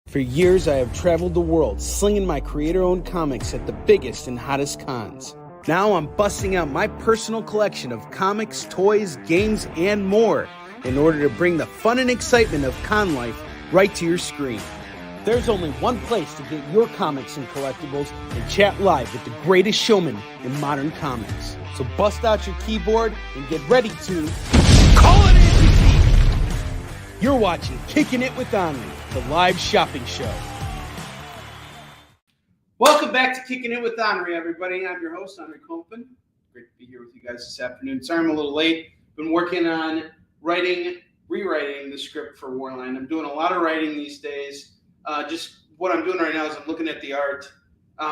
For years, I have traveled the world slinging my creator-owned comics at the biggest and hottest cons. Now I'm busting out my personal collection of comics, toys, games, and more in order to bring the fun and excitement of con life right to your screen. There's only one place to get your comics and collectibles and chat live with the greatest showman in modern comics. So bust out your keyboard and get ready to call it in. You're watching Kickin' It with Onrie, the live shopping show. Welcome back to Kickin' It with Onrie, everybody. I'm your host, Onrie Kompin. Great to be here with you guys this afternoon. Sorry I'm a little late. Been working on rewriting the script for Warline. I'm doing a lot of writing these days. Just what I'm doing right now is I'm looking at the art,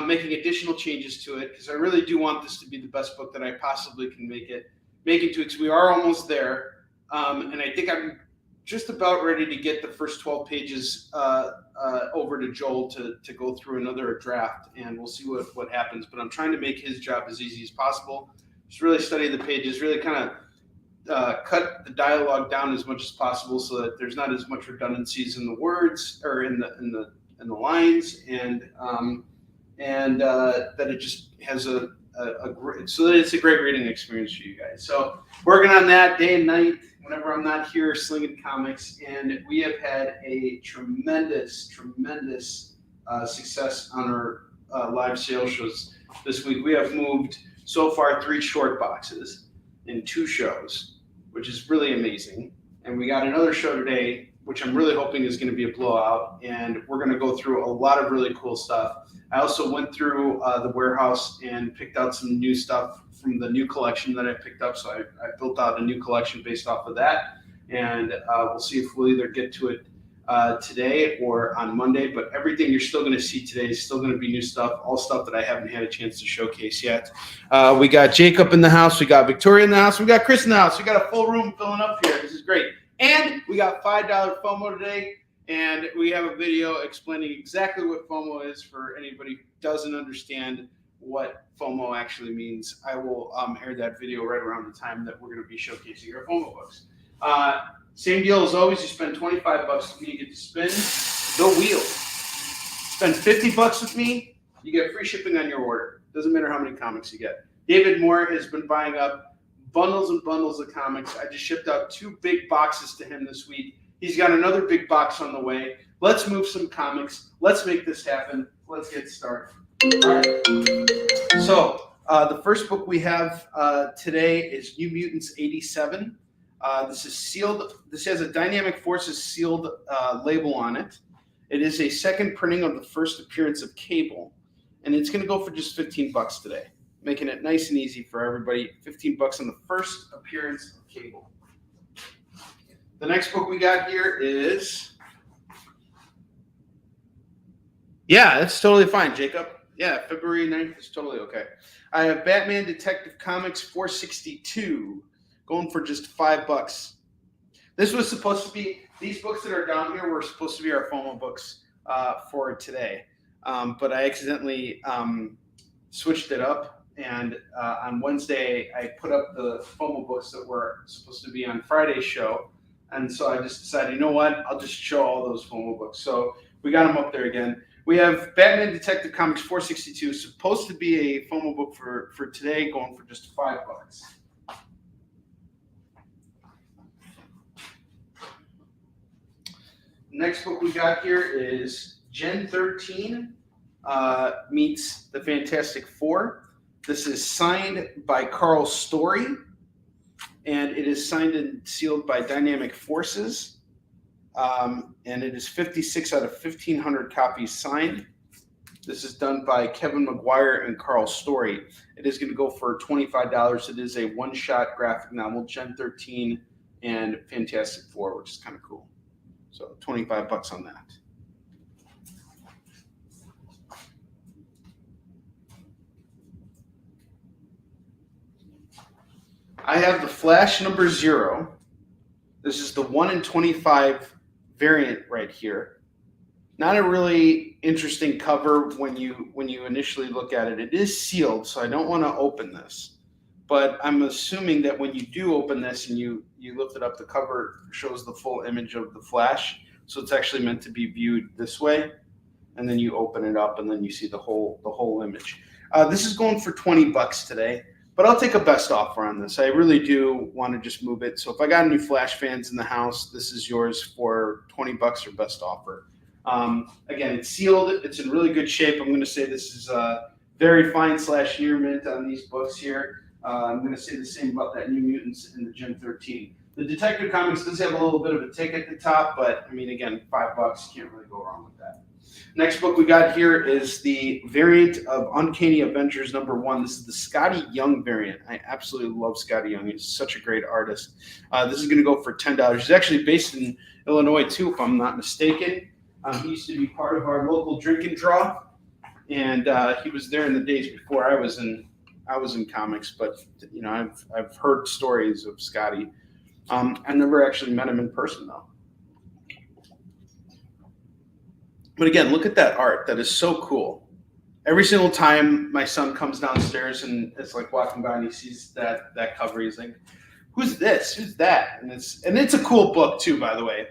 making additional changes to it, because I really do want this to be the best book that I possibly can make it to, because we are almost there. And I think I'm just about ready to get the first 12 pages over to Joel to go through another draft, and we'll see what happens. But I'm trying to make his job as easy as possible. Just really study the pages, really kind of cut the dialogue down as much as possible so that there's not as much redundancies in the words or in the lines, and that it just has a great, so that it's a great reading experience for you guys. So working on that day and night whenever I'm not here slinging comics, and we have had a tremendous success on our live sales shows this week. We have moved so far 3 short boxes in 2 shows, which is really amazing. And we got another show today, which I'm really hoping is going to be a blowout, and we're going to go through a lot of really cool stuff. I also went through the warehouse and picked out some new stuff from the new collection that I picked up. So I built out a new collection based off of that, and we'll see if we'll either get to it today or on Monday. But everything you're still going to see today is still going to be new stuff, all stuff that I haven't had a chance to showcase yet. We got Jacob in the house. We got Victoria in the house. We got Chris in the house. We got a full room filling up here. This is great. And we got $5 FOMO today, and we have a video explaining exactly what FOMO is for anybody who doesn't understand what FOMO actually means. I will air that video right around the time that we're going to be showcasing our FOMO books. Same deal as always. You spend $25 with me, you get to spin the wheel. Spend $50 with me, you get free shipping on your order. Doesn't matter how many comics you get. David Moore has been buying up bundles and bundles of comics. I just shipped out 2 big boxes to him this week. He's got another big box on the way. Let's move some comics. Let's make this happen. Let's get started. All right. So the first book we have today is New Mutants 87. This is sealed. This has a Dynamic Forces sealed label on it. It is a second printing of the first appearance of Cable, and it's going to go for just $15 today, making it nice and easy for everybody. $15 on the first appearance of Cable. The next book we got here is, yeah, that's totally fine, Jacob. Yeah, February 9th is totally okay. I have Batman Detective Comics 462 going for just $5. This was supposed to be, these books that are down here were supposed to be our FOMO books for today. But I accidentally switched it up. And on Wednesday, I put up the FOMO books that were supposed to be on Friday's show. And so I just decided, you know what? I'll just show all those FOMO books. So we got them up there again. We have Batman Detective Comics 462, supposed to be a FOMO book for today, going for just $5. Next book we got here is Gen 13 meets the Fantastic Four. This is signed by Carl Story, and it is signed and sealed by Dynamic Forces. And it is 56 out of 1,500 copies signed. This is done by Kevin McGuire and Carl Story. It is going to go for $25. It is a one-shot graphic novel, Gen 13 and Fantastic Four, which is kind of cool. So $25 on that. I have the Flash number 0. This is the 1 in 25 variant right here. Not a really interesting cover when you initially look at it. It is sealed, so I don't want to open this. But I'm assuming that when you do open this and you lift it up, the cover shows the full image of the Flash. So it's actually meant to be viewed this way, and then you open it up, and then you see the whole image. This is going for $20 today, but I'll take a best offer on this. I really do want to just move it. So if I got any Flash fans in the house, this is yours for $20 or best offer. Again, it's sealed. It's in really good shape. I'm going to say this is very fine / near mint on these books here. I'm going to say the same about that New Mutants and the Gen 13. The Detective Comics does have a little bit of a tick at the top, but I mean, again, $5, can't really go wrong with that. Next book we got here is the variant of Uncanny Avengers #1. This is the Scotty Young variant. I absolutely love Scotty Young. He's such a great artist. This is going to go for $10. He's actually based in Illinois too, if I'm not mistaken. He used to be part of our local drink and draw, and he was there in the days before I was in comics. But you know, I've heard stories of Scotty. I never actually met him in person though. But again, look at that art. That is so cool. Every single time my son comes downstairs and it's like walking by and he sees that cover, he's like, "Who's this? Who's that?" And it's a cool book too, by the way.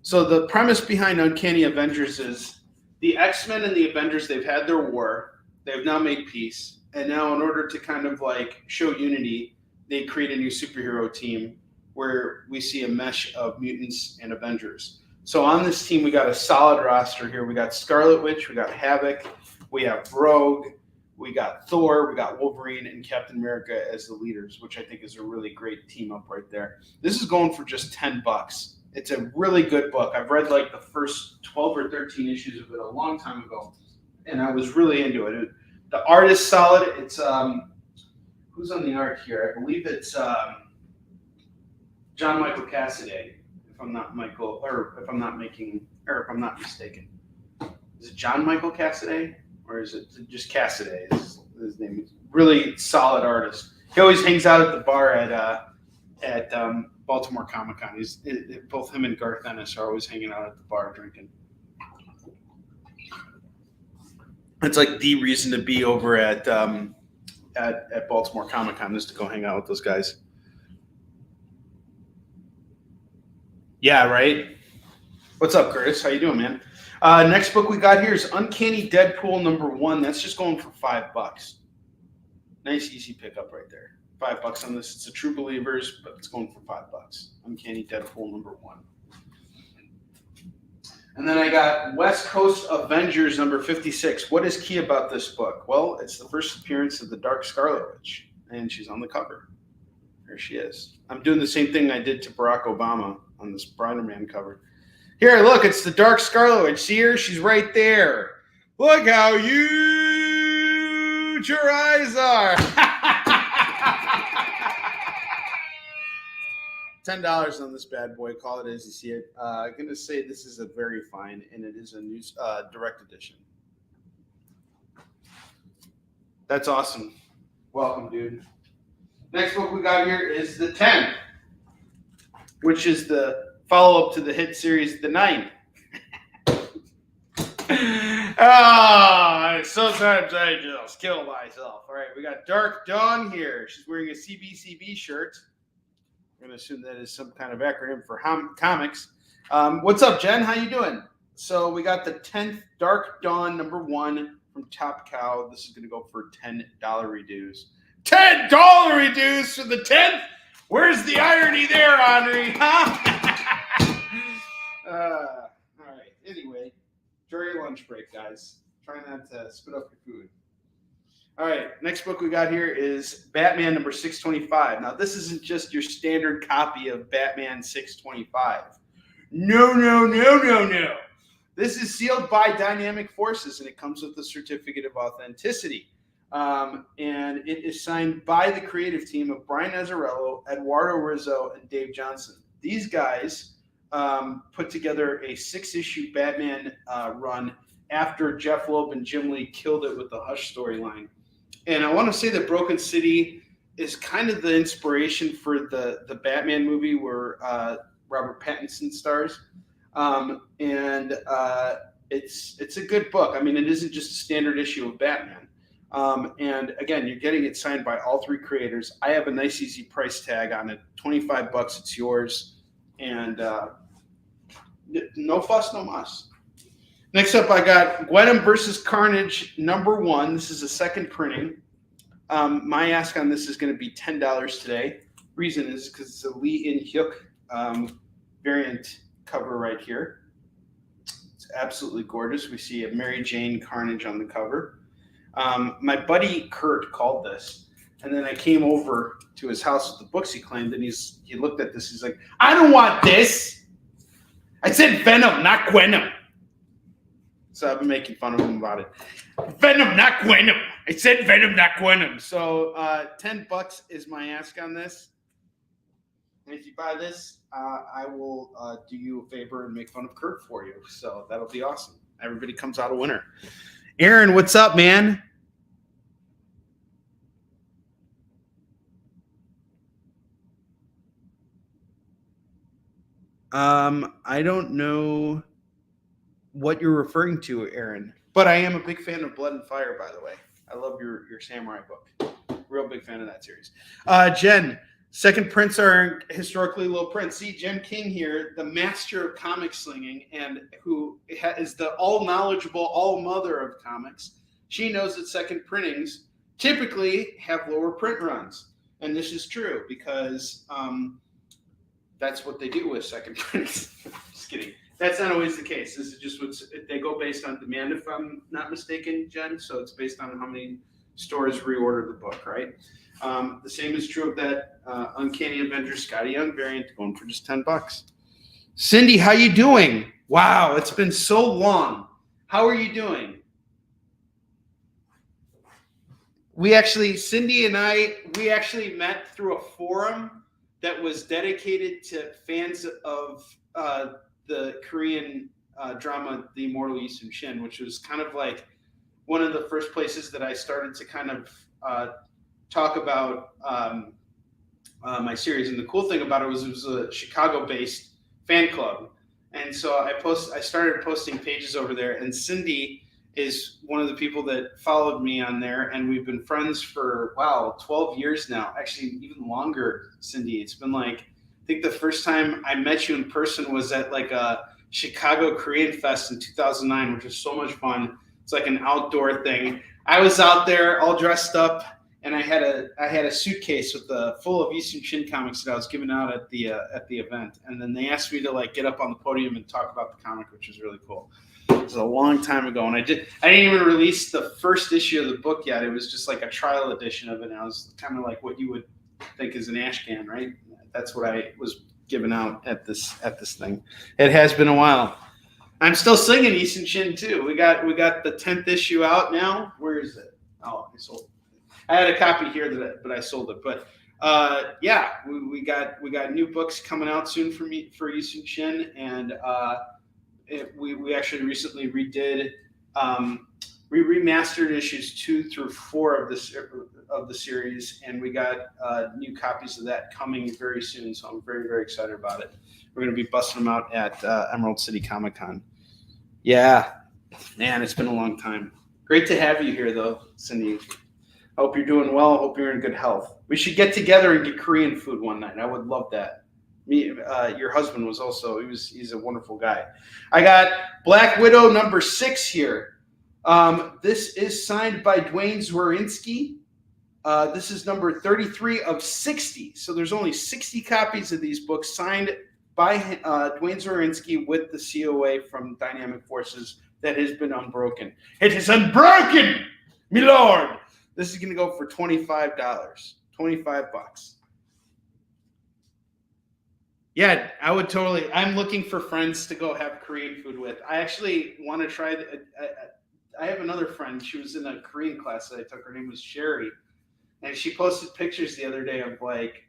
So the premise behind Uncanny Avengers is the X-Men and the Avengers, they've had their war. They've now made peace. And now in order to kind of like show unity, they create a new superhero team where we see a mesh of mutants and Avengers. So on this team, we got a solid roster here. We got Scarlet Witch, we got Havoc, we have Rogue, we got Thor, we got Wolverine, and Captain America as the leaders, which I think is a really great team up right there. This is going for just $10. It's a really good book. I've read like the first 12 or 13 issues of it a long time ago, and I was really into it. The art is solid. It's who's on the art here? I believe it's John Michael Cassaday, if I'm not mistaken. Is it John Michael Cassaday, or is it just Cassaday? Is his name? Really solid artist. He always hangs out at the bar at Baltimore Comic-Con. Both him and Garth Ennis are always hanging out at the bar drinking. It's like the reason to be over at Baltimore Comic-Con is to go hang out with those guys. Yeah, right. What's up, Curtis? How you doing, man? Next book we got here is Uncanny Deadpool #1. That's just going for $5. Nice, easy pickup right there. $5 on this. It's a True Believers, but it's going for $5. Uncanny Deadpool #1. And then I got West Coast Avengers #56. What is key about this book? Well, it's the first appearance of the Dark Scarlet Witch, and she's on the cover. There she is. I'm doing the same thing I did to Barack Obama on this Spider-Man cover. Here, look, it's the Dark Scarlet Witch. See her? She's right there. Look how huge your eyes are. $10 on this bad boy. Call it as you see it. I'm going to say this is a very fine, and it is a new direct edition. That's awesome. Welcome, dude. Next book we got here is The 10, which is the follow-up to the hit series The 9. Sometimes I just kill myself. All right, we got Dark Dawn here. She's wearing a CBCB shirt. I'm going to assume that is some kind of acronym for comics. What's up, Jen? How you doing? So we got the 10th Dark Dawn #1 from Top Cow. This is going to go for $10 reduce. $10 reduce for the 10th? Where's the irony there, Onrie? Huh? All right. Anyway, enjoy your lunch break, guys. Try not to spit up your food. All right. Next book we got here is Batman #625. Now, this isn't just your standard copy of Batman 625. No. This is sealed by Dynamic Forces, and it comes with a certificate of authenticity. And it is signed by the creative team of Brian Azzarello, Eduardo Rizzo, and Dave Johnson. These guys put together a 6-issue Batman run after Jeff Loeb and Jim Lee killed it with the Hush storyline. And I want to say that Broken City is kind of the inspiration for the Batman movie where Robert Pattinson stars. It's a good book. I mean, it isn't just a standard issue of Batman. And again, you're getting it signed by all 3 creators. I have a nice, easy price tag on it. $25, it's yours. And No fuss, no muss. Next up, I got Gwenum versus Carnage #1. This is a second printing. My ask on this is going to be $10 today. Reason is because it's a Lee In-hyuk variant cover right here. It's absolutely gorgeous. We see a Mary Jane Carnage on the cover. My buddy Kurt called this, and then I came over to his house with the books he claimed, and he looked at this. He's like, I don't want this. I said Venom, not Gwenum. So I've been making fun of him about it. Venom, not Gwenum. I said Venom, not Gwenum. So $10 is my ask on this. And if you buy this, I will do you a favor and make fun of Kurt for you. So that'll be awesome. Everybody comes out a winner. Aaron, what's up, man? I don't know what you're referring to, Aaron, but I am a big fan of Blood and Fire, by the way. I love your samurai book. Real big fan of that series. Jen, second prints are historically low prints. See, Jen King here, the master of comic slinging, and who is the all-knowledgeable all-mother of comics. She knows that second printings typically have lower print runs. And this is true because that's what they do with second printings. Just kidding. That's not always the case. This is just they go based on demand, if I'm not mistaken, Jen. So it's based on how many stores reorder the book, right? The same is true of that Uncanny Avengers Scotty Young variant, going for just $10. Cindy, how you doing? Wow, it's been so long. How are you doing? Cindy and I met through a forum that was dedicated to fans of the Korean drama, The Immortal Yi Sun-shin, which was kind of like one of the first places that I started to kind of talk about my series. And the cool thing about it was a Chicago-based fan club. And so I started posting pages over there, and Cindy is one of the people that followed me on there, and we've been friends for 12 years now. Actually, even longer, Cindy. It's been like, I think the first time I met you in person was at like a Chicago Korean Fest in 2009, which was so much fun. It's like an outdoor thing. I was out there all dressed up, and I had a suitcase with full of Yi Sun-shin comics that I was giving out at the event, and then they asked me to like get up on the podium and talk about the comic, which was really cool. It was a long time ago, and I didn't even release the first issue of the book yet. It was just like a trial edition of it, and I was kind of like what you would think is an ash can, right? That's what I was giving out at this thing. It has been a while. I'm still singing Yi Sun-shin too. We got the 10th issue out now. Where is it? Oh, I sold it. I had a copy here but I sold it. But we got new books coming out soon for Yi Sun-shin, and we actually recently redid. We remastered issues 2 through 4 of the series, and we got new copies of that coming very soon. So I'm very, very excited about it. We're going to be busting them out at Emerald City Comic Con. Yeah, man, it's been a long time. Great to have you here, though, Cindy. I hope you're doing well. I hope you're in good health. We should get together and get Korean food one night. I would love that. Your husband was also, he's a wonderful guy. I got Black Widow #6 here. This is signed by Dwayne Zwerinski. This is number 33 of 60. So there's only 60 copies of these books signed by Dwayne Zwerinski with the COA from Dynamic Forces that has been unbroken. It is unbroken, my lord. This is going to go for $25. $25. Yeah, I would totally. I'm looking for friends to go have Korean food with. I actually want to try. I have another friend. She was in a Korean class that I took. Her name was Sherry, and she posted pictures the other day of like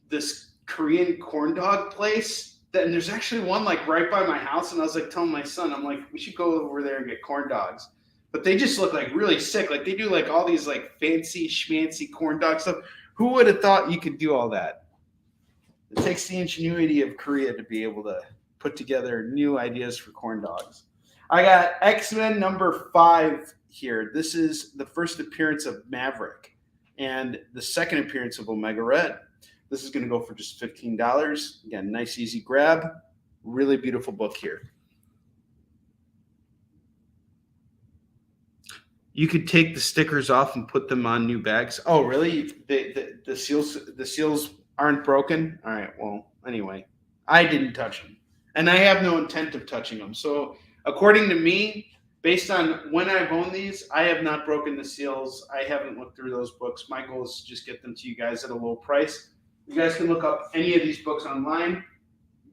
this Korean corn dog place. And there's actually one like right by my house. And I was like telling my son, I'm like, we should go over there and get corn dogs. But they just look like really sick. Like they do like all these like fancy schmancy corn dog stuff. Who would have thought you could do all that? It takes the ingenuity of Korea to be able to put together new ideas for corn dogs. I got X-Men #5 here. This is the first appearance of Maverick and the second appearance of Omega Red. This is going to go for just $15. Again, nice, easy grab. Really beautiful book here. You could take the stickers off and put them on new bags. Oh, really? The seals aren't broken? All right. Well, anyway, I didn't touch them, and I have no intent of touching them. So, according to me, based on when I've owned these, I have not broken the seals. I haven't looked through those books. My goal is to just get them to you guys at a low price. You guys can look up any of these books online.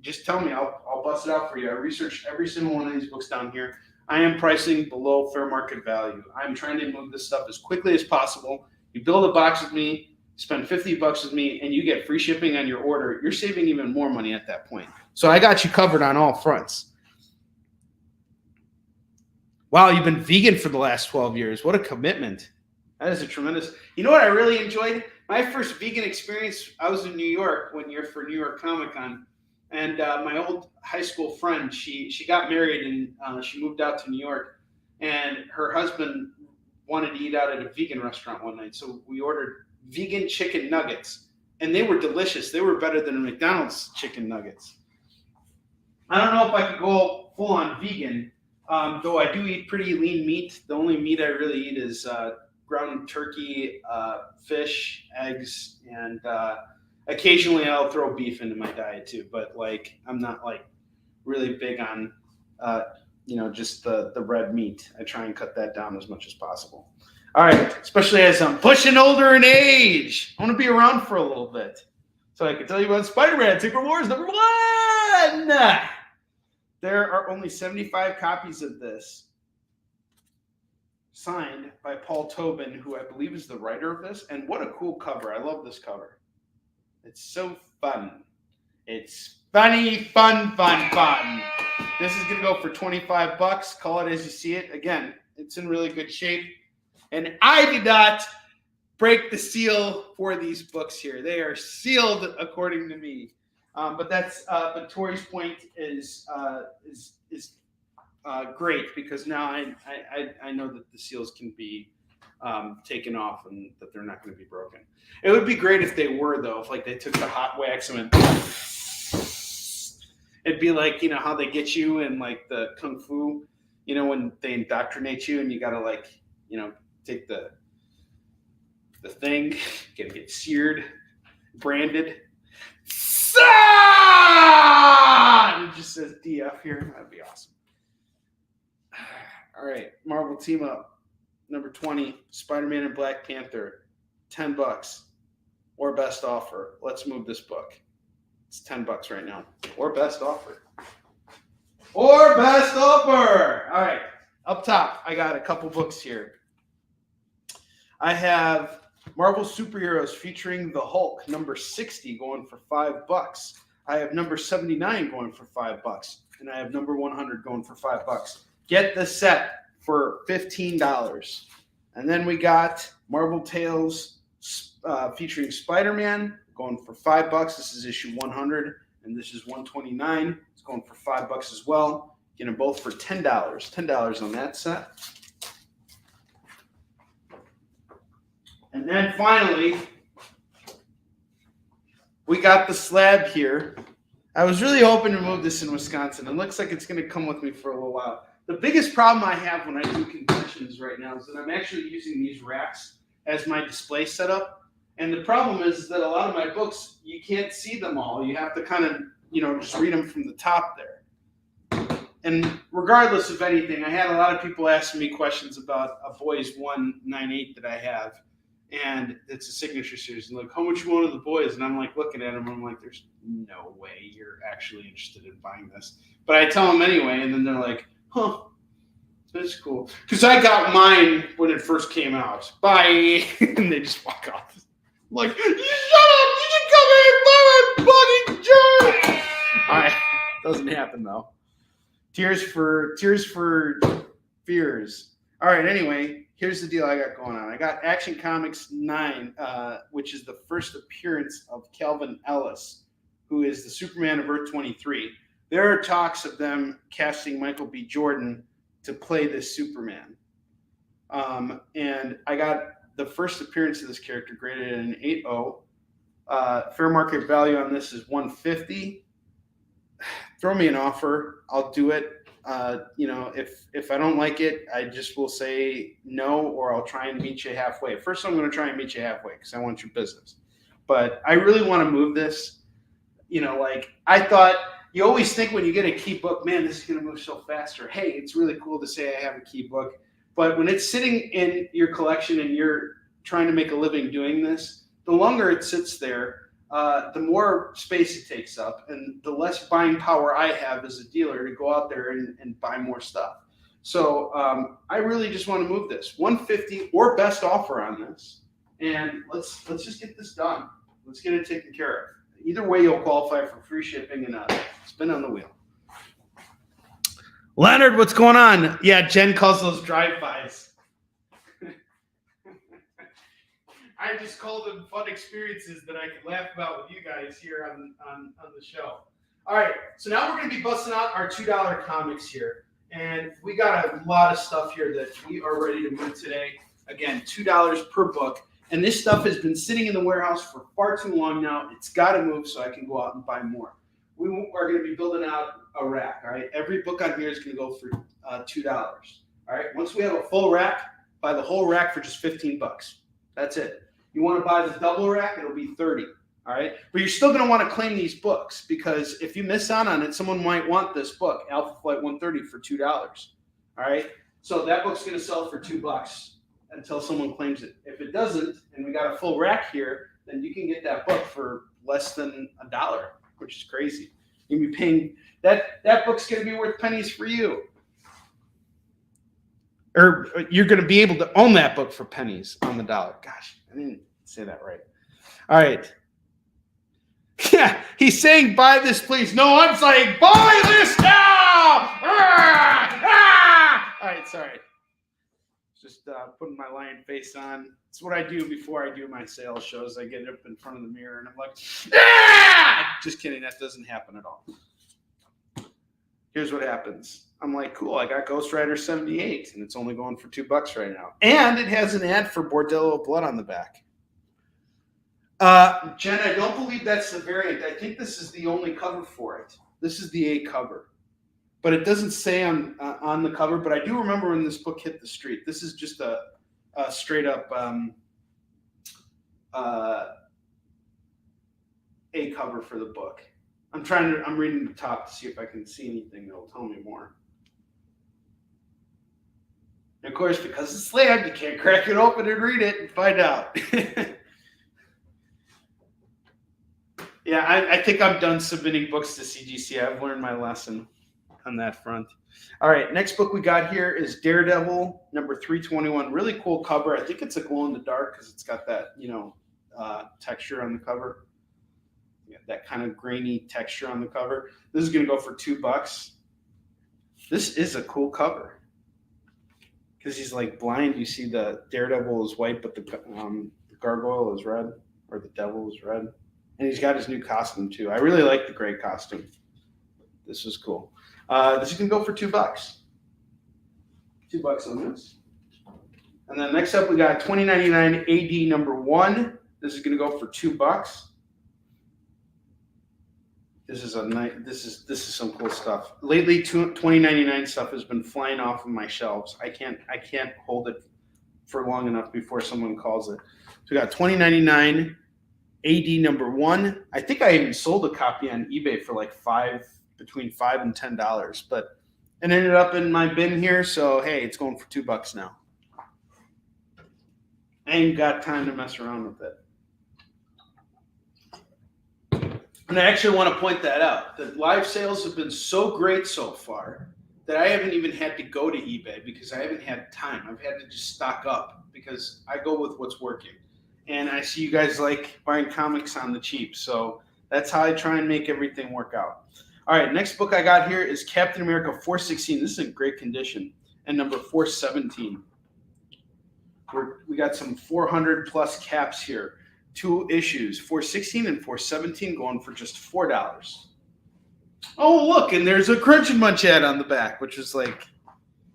Just tell me. I'll bust it out for you. I researched every single one of these books down here. I am pricing below fair market value. I'm trying to move this stuff as quickly as possible. You build a box with me, spend $50 with me, and you get free shipping on your order. You're saving even more money at that point. So I got you covered on all fronts. Wow, you've been vegan for the last 12 years. What a commitment. That is a tremendous. You know what I really enjoyed? My first vegan experience, I was in New York one year for New York Comic Con. And my old high school friend, she got married and she moved out to New York. And her husband wanted to eat out at a vegan restaurant one night. So we ordered vegan chicken nuggets. And they were delicious. They were better than a McDonald's chicken nuggets. I don't know if I could go full on vegan, though I do eat pretty lean meat. The only meat I really eat is ground turkey, fish, eggs, and occasionally I'll throw beef into my diet too, but like I'm not like really big on just the red meat. I try and cut that down as much as possible. All right, especially as I'm pushing older in age. I want to be around for a little bit. So I can tell you about Spider-Man Secret Wars #1. There are only 75 copies of this, signed by Paul Tobin, who I believe is the writer of this. And what a cool cover. I love this cover. It's so fun. It's funny, fun. This is going to go for $25. Call it as you see it. Again, it's in really good shape. And I did not break the seal for these books here. They are sealed according to me. But Tori's point is great because now I know that the seals can be taken off and that they're not going to be broken. It would be great if they were, though, if like they took the hot wax and it'd be like, how they get you in like the kung fu, when they indoctrinate you and you got to like, take the thing, get seared, branded. It just says DF here. That'd be awesome. All right, Marvel Team Up. Number 20, Spider-Man and Black Panther, $10 or best offer. Let's move this book. It's $10 right now. Or best offer. Or best offer. All right, up top, I got a couple books here. I have Marvel Superheroes featuring the Hulk, number 60, going for $5. I have number 79 going for $5, and I have number 100 going for $5. Get the set for $15. And then we got Marvel Tales featuring Spider-Man going for $5. This is issue 100, and this is 129. It's going for $5 as well. Get them both for $10. $10 on that set. And then finally, we got the slab here. I was really hoping to move this in Wisconsin. It looks like it's going to come with me for a little while. The biggest problem I have when I do conventions right now is that I'm actually using these racks as my display setup. And the problem is that a lot of my books, you can't see them all. You have to kind of, just read them from the top there. And regardless of anything, I had a lot of people asking me questions about a Boys 198 that I have. And it's a signature series. And like, how much you want of the Boys? And I'm like looking at them. And I'm like, there's no way you're actually interested in buying this. But I tell them anyway. And then they're like, huh, that's cool. Because I got mine when it first came out. Bye. And they just walk off. I'm like, you shut up. You should come here and buy my fucking jerk. All right. Doesn't happen, though. Tears for Fears. All right. Anyway. Here's the deal I got going on. I got Action Comics 9, which is the first appearance of Calvin Ellis, who is the Superman of Earth 23. There are talks of them casting Michael B. Jordan to play this Superman. And I got the first appearance of this character graded at an 8.0. Fair market value on this is $150. throw me an offer. I'll do it. If I don't like it, I just will say no, or I'll try and meet you halfway. First, I'm going to try and meet you halfway because I want your business. But I really want to move this. I thought you always think when you get a key book, man, this is going to move so fast. Or, hey, it's really cool to say I have a key book. But when it's sitting in your collection and you're trying to make a living doing this, the longer it sits there, the more space it takes up, and the less buying power I have as a dealer to go out there and buy more stuff. So I really just want to move this $150 or best offer on this, and let's just get this done. Let's get it taken care of. Either way, you'll qualify for free shipping and spin on the wheel. Leonard, what's going on? Yeah, Jen calls those drive-bys. I just call them fun experiences that I can laugh about with you guys here on the show. All right, so now we're going to be busting out our $2 comics here. And we got a lot of stuff here that we are ready to move today. Again, $2 per book. And this stuff has been sitting in the warehouse for far too long now. It's got to move so I can go out and buy more. We are going to be building out a rack, all right? Every book on here is going to go for $2, all right? Once we have a full rack, buy the whole rack for just $15. That's it. You want to buy the double rack, it'll be $30, all right? But you're still going to want to claim these books because if you miss out on it, someone might want this book, Alpha Flight 130, for $2, all right? So that book's going to sell for $2 until someone claims it. If it doesn't, and we got a full rack here, then you can get that book for less than $1, which is crazy. You'll be paying that book's going to be worth pennies for you. Or you're going to be able to own that book for pennies on the dollar. Gosh, I didn't say that right. All right. Yeah, he's saying buy this, please. No, I'm saying buy this now. All right, sorry. Just putting my lion face on. It's what I do before I do my sales shows. I get up in front of the mirror and I'm like, just kidding. That doesn't happen at all. Here's what happens. I'm like, cool, I got Ghost Rider 78, and it's only going for $2 right now. And it has an ad for Bordello Blood on the back. Jen, I don't believe that's the variant. I think this is the only cover for it. This is the A cover. But it doesn't say on the cover, but I do remember when this book hit the street. This is just a straight up A cover for the book. I'm reading the top to see if I can see anything that'll tell me more. And of course, because it's slammed, you can't crack it open and read it and find out. Yeah, I think I'm done submitting books to CGC. I've learned my lesson on that front. All right, next book we got here is Daredevil, number 321. Really cool cover. I think it's a glow in the dark because it's got that, texture on the cover. Yeah, that kind of grainy texture on the cover. This is going to go for $2. This is a cool cover because he's like blind. You see the Daredevil is white, but the gargoyle is red, or the devil is red. And he's got his new costume too. I really like the gray costume. This is cool. This is going to go for $2. $2 on this. And then next up we got 2099 AD number 1. This is going to go for $2. This is this is some cool stuff. Lately, 2099 stuff has been flying off of my shelves. I can't hold it for long enough before someone calls it. So we got 2099 AD number 1. I think I even sold a copy on eBay for like between $5 and $10, but it ended up in my bin here. So hey, it's going for $2 now. I ain't got time to mess around with it. And I actually want to point that out. The live sales have been so great so far that I haven't even had to go to eBay because I haven't had time. I've had to just stock up because I go with what's working. And I see you guys like buying comics on the cheap. So that's how I try and make everything work out. All right, next book I got here is Captain America 416. This is in great condition. And number 417. We got some 400 plus caps here. 2 issues, 416 and 417, going for just $4. Oh, look, and there's a Crunch and Munch ad on the back, which is like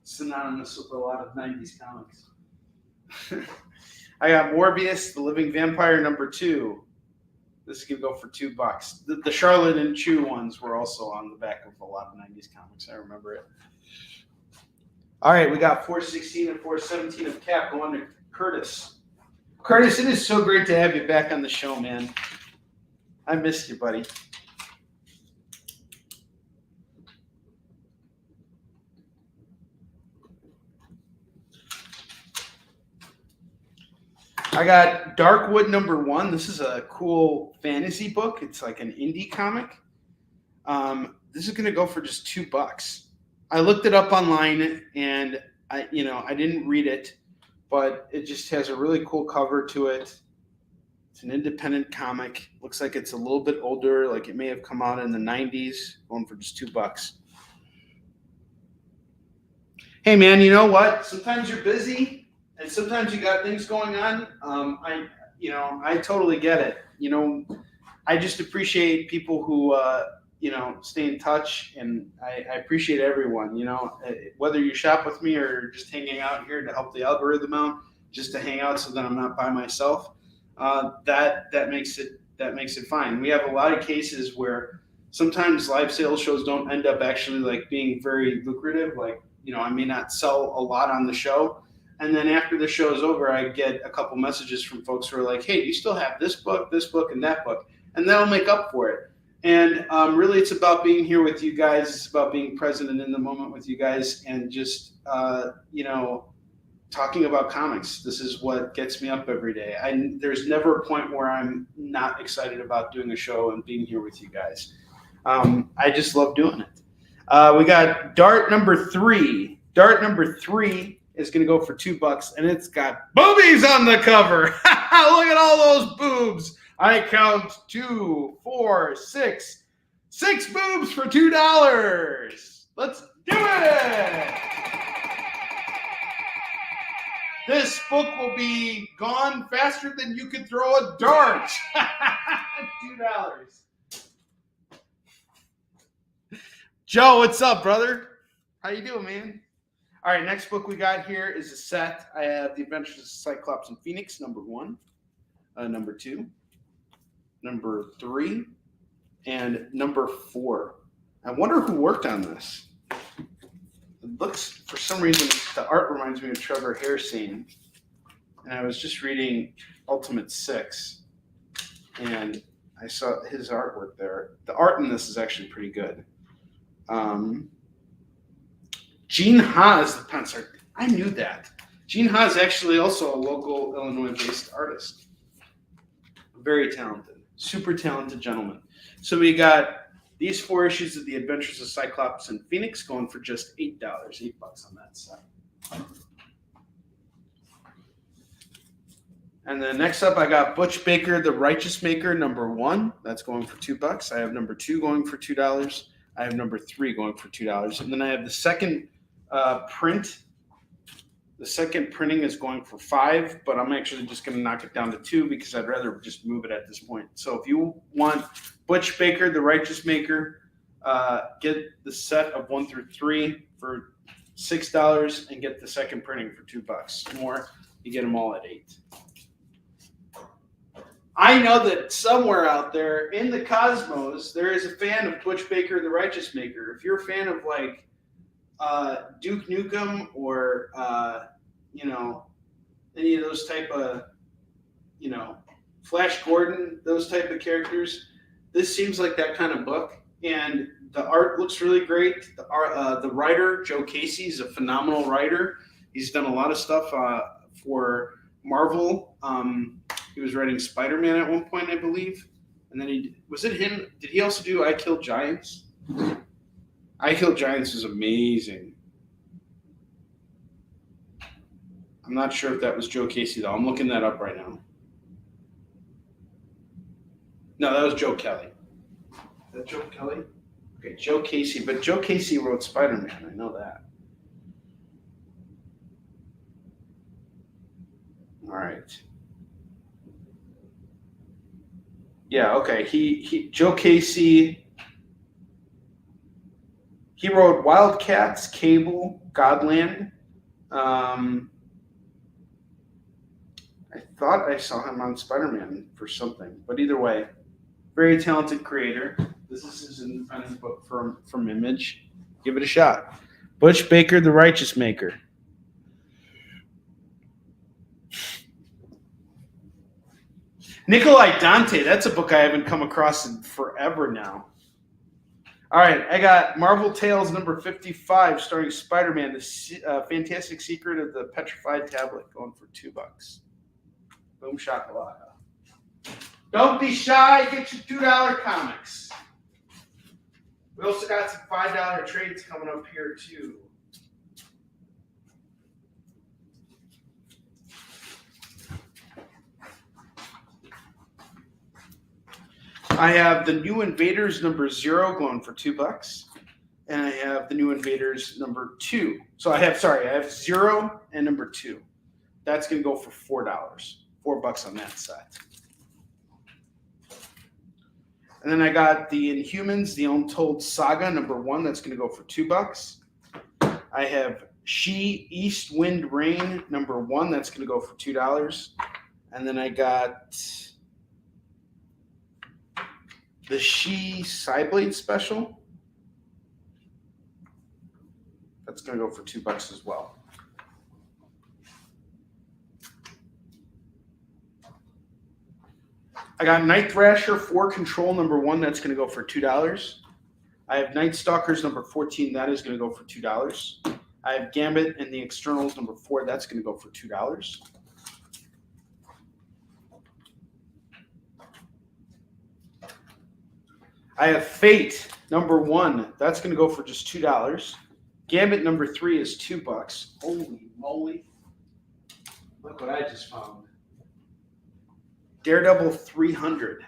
synonymous with a lot of 90s comics. I got Morbius, the Living Vampire, number 2. This is going to go for $2. The Charlotte and Chew ones were also on the back of a lot of 90s comics. I remember it. All right, we got 416 and 417 of Cap going to Curtis. Curtis, it is so great to have you back on the show, man. I missed you, buddy. I got Darkwood #1. This is a cool fantasy book. It's like an indie comic. This is going to go for just $2. I looked it up online, and I didn't read it, but it just has a really cool cover to it. It's an independent comic. Looks like it's a little bit older, like it may have come out in the 90s, going for just $2. Hey, man, you know what? Sometimes you're busy. And sometimes you got things going on. I totally get it. I just appreciate people who, stay in touch, and I appreciate everyone. Whether you shop with me or just hanging out here to help the algorithm out, just to hang out so that I'm not by myself. That makes it fine. We have a lot of cases where sometimes live sales shows don't end up actually like being very lucrative. Like, I may not sell a lot on the show. And then after the show is over, I get a couple messages from folks who are like, hey, do you still have this book, and that book? And that'll make up for it. And really, it's about being here with you guys. It's about being present and in the moment with you guys, and just, talking about comics. This is what gets me up every day. There's never a point where I'm not excited about doing a show and being here with you guys. I just love doing it. We got Dart #3. Dart #3 is going to go for $2, and it's got boobies on the cover. Look at all those boobs. I count 2, 4, 6 boobs for $2. Let's do it. This book will be gone faster than you could throw a dart. $2. Joe, what's up, brother? How you doing, man? All right, next book we got here is a set. I have The Adventures of Cyclops and Phoenix, #1, #2, #3, and #4. I wonder who worked on this. It looks, for some reason, the art reminds me of Trevor Hairsine. And I was just reading Ultimate 6, and I saw his artwork there. The art in this is actually pretty good. Gene Ha is the penciler. I knew that. Gene Ha is actually also a local Illinois-based artist. Very talented. Super talented gentleman. So we got these 4 issues of The Adventures of Cyclops and Phoenix going for just $8, $8 on that side. And then next up, I got Butch Baker, The Righteous Maker, #1. That's going for $2. I have #2 going for $2. I have #3 going for $2. And then I have the second print. The second printing is going for $5, but I'm actually just going to knock it down to $2 because I'd rather just move it at this point. So if you want Butch Baker, The Righteous Maker, get the set of 1 through 3 for $6 and get the second printing for $2 more. You get them all at $8. I know that somewhere out there in the cosmos, there is a fan of Butch Baker, The Righteous Maker. If you're a fan of like Duke Nukem or any of those type of Flash Gordon, those type of characters, this seems like that kind of book. And the art looks really great. The writer, Joe Casey, is a phenomenal writer. He's done a lot of stuff for Marvel. He was writing Spider-Man at one point, I believe. And then did he also do I Killed Giants? I Killed Giants is amazing. I'm not sure if that was Joe Casey, though. I'm looking that up right now. No, that was Joe Kelly. Is that Joe Kelly? Okay, Joe Casey. But Joe Casey wrote Spider-Man. I know that. All right. Yeah, okay. Joe Casey, he wrote Wildcats, Cable, Godland. I thought I saw him on Spider-Man for something, but either way, Very talented creator. This is his independent book from Image. Give it a shot. Butch Baker, The Righteous Maker. Nikolai Dante. That's a book I haven't come across in forever now. All right, I got Marvel Tales number 55, starring Spider-Man, the Fantastic Secret of the Petrified Tablet, going for $2. Boom shakalaka. Don't be shy, get your $2 comics. We also got some $5 trades coming up here, too. I have the New Invaders number 0 going for $2, and I have the New Invaders number 2. So I have 0 and number 2. That's going to go for $4. $4 on that set. And then I got the Inhumans, the Untold Saga number 1. That's going to go for $2. I have She, East Wind Rain number 1. That's going to go for $2. And then I got the She Psyblade special. That's going to go for $2 as well. I got Night Thrasher 4 Control number 1. That's going to go for $2. I have Night Stalkers number 14. That is going to go for $2. I have Gambit and the Externals number 4. That's going to go for $2. I have Fate number 1. That's going to go for just $2. Gambit number 3 is $2. Holy moly. Look what I just found. Daredevil 300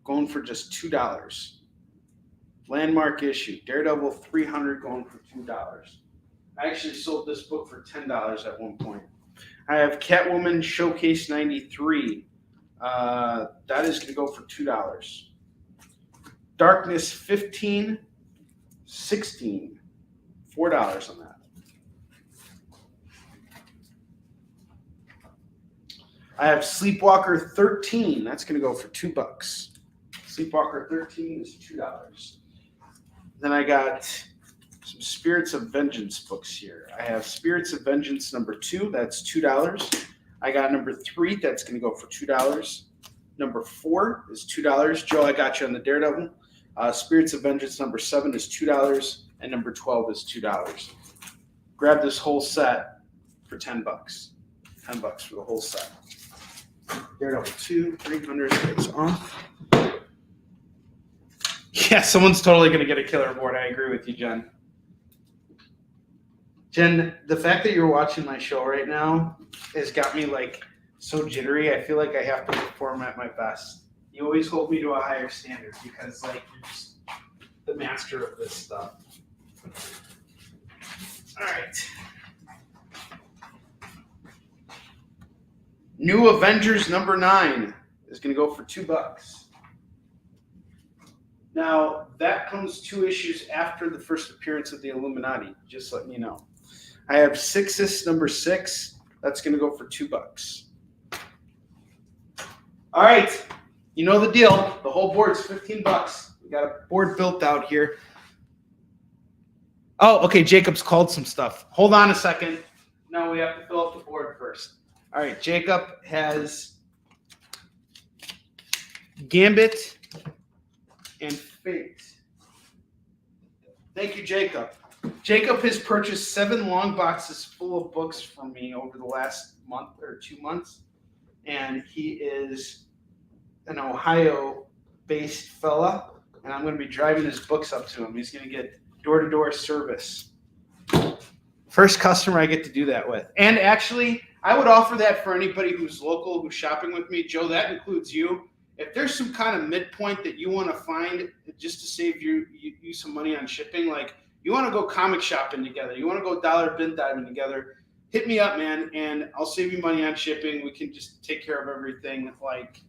going for just $2. Landmark issue. Daredevil 300 going for $2. I actually sold this book for $10 at one point. I have Catwoman Showcase 93. That is going to go for $2. Darkness 15, 16, $4 on that. I have Sleepwalker 13. That's going to go for $2. Sleepwalker 13 is $2. Then I got some Spirits of Vengeance books here. I have Spirits of Vengeance number 2. That's $2. I got number 3. That's going to go for $2. Number 4 is $2. Joe, I got you on the Daredevil. Spirits of Vengeance number 7 is $2, and number 12 is $2. Grab this whole set for $10. $10 for the whole set. Daredevil 2, 300 is off. Yeah, someone's totally going to get a killer board. I agree with you, Jen. Jen, the fact that you're watching my show right now has got me like so jittery. I feel like I have to perform at my best. You always hold me to a higher standard because like you're just the master of this stuff. All right. New Avengers number 9 is going to go for $2. Now, that comes 2 issues after the first appearance of the Illuminati, just letting you know. I have Sixus number 6. That's going to go for $2. All right. You know the deal. The whole board's $15. We got a board built out here. Oh, okay. Jacob's called some stuff. Hold on a second. No, we have to fill up the board first. All right. Jacob has Gambit and Fate. Thank you, Jacob. Jacob has purchased 7 long boxes full of books from me over the last month or 2 months. And he is an Ohio-based fella, and I'm going to be driving his books up to him. He's going to get door-to-door service. First customer I get to do that with. And actually, I would offer that for anybody who's local, who's shopping with me. Joe, that includes you. If there's some kind of midpoint that you want to find just to save you some money on shipping, like you want to go comic shopping together, you want to go dollar bin diving together, hit me up, man, and I'll save you money on shipping. We can just take care of everything, like,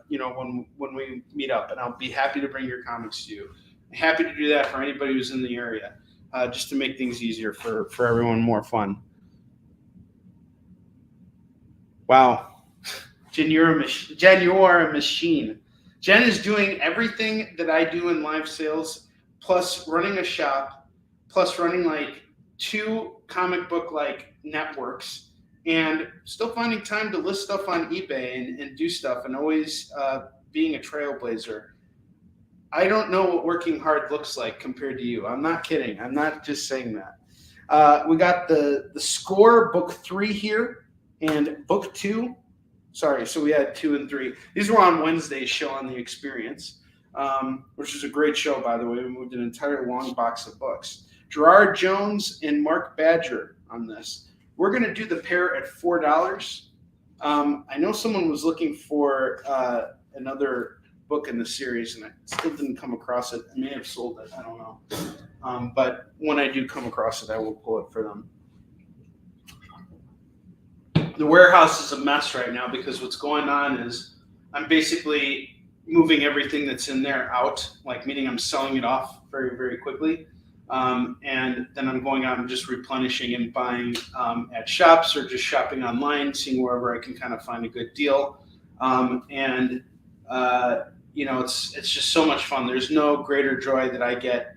when we meet up, and I'll be happy to bring your comics to you. I'm happy to do that for anybody who's in the area, just to make things easier for everyone, more fun. Wow. Jen, you are a machine. Jen is doing everything that I do in live sales, plus running a shop, plus running like 2 comic book like networks, and still finding time to list stuff on eBay and do stuff, and always being a trailblazer. I don't know what working hard looks like compared to you. I'm not kidding. I'm not just saying that. We got the Score book 3 here and book 2. Sorry, so we had 2 and 3. These were on Wednesday's show on The Experience, which is a great show, by the way. We moved an entire long box of books. Gerard Jones and Mark Badger on this. We're going to do the pair at $4. I know someone was looking for another book in the series, and I still didn't come across it. I may have sold it. I don't know. But when I do come across it, I will pull it for them. The warehouse is a mess right now because what's going on is I'm basically moving everything that's in there out, like meaning I'm selling it off very, very quickly. And then I'm going out and just replenishing and buying at shops or just shopping online, seeing wherever I can kind of find a good deal. It's just so much fun. There's no greater joy that I get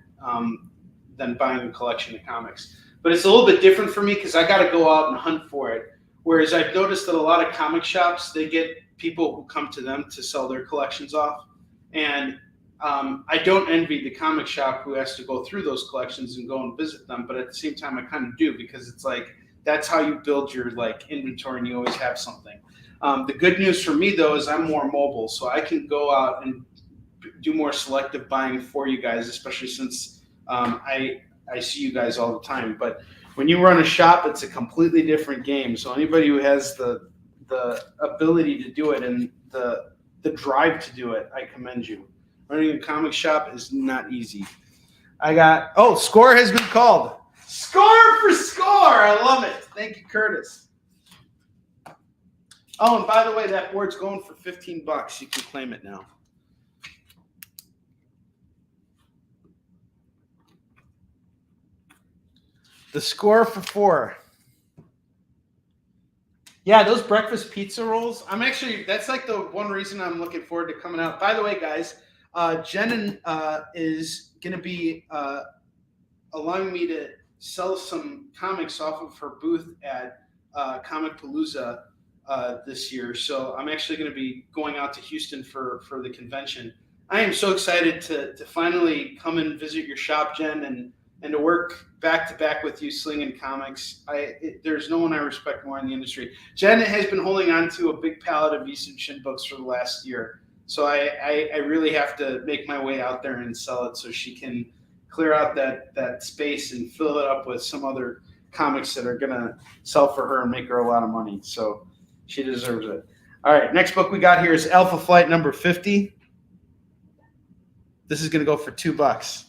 than buying a collection of comics. But it's a little bit different for me because I got to go out and hunt for it. Whereas I've noticed that a lot of comic shops, they get people who come to them to sell their collections off. And I don't envy the comic shop who has to go through those collections and go and visit them. But at the same time, I kind of do because it's like that's how you build your like inventory and you always have something. The good news for me, though, is I'm more mobile. So I can go out and do more selective buying for you guys, especially since I see you guys all the time. But when you run a shop, it's a completely different game. So anybody who has the ability to do it and the drive to do it, I commend you. Running a comic shop is not easy. Score has been called. Score for Score. I love it. Thank you, Curtis. Oh, and by the way, that board's going for $15. You can claim it now. The Score for 4. Yeah, those breakfast pizza rolls. That's like the one reason I'm looking forward to coming out. By the way, guys, Jen is going to be allowing me to sell some comics off of her booth at Comic Palooza this year. So I'm actually going to be going out to Houston for the convention. I am so excited to finally come and visit your shop, Jen, and to work back to back with you slinging comics. There's no one I respect more in the industry. Jen has been holding on to a big pallet of Easton Shin books for the last year. So I really have to make my way out there and sell it so she can clear out that space and fill it up with some other comics that are going to sell for her and make her a lot of money. So she deserves it. All right, next book we got here is Alpha Flight number 50. This is going to go for $2.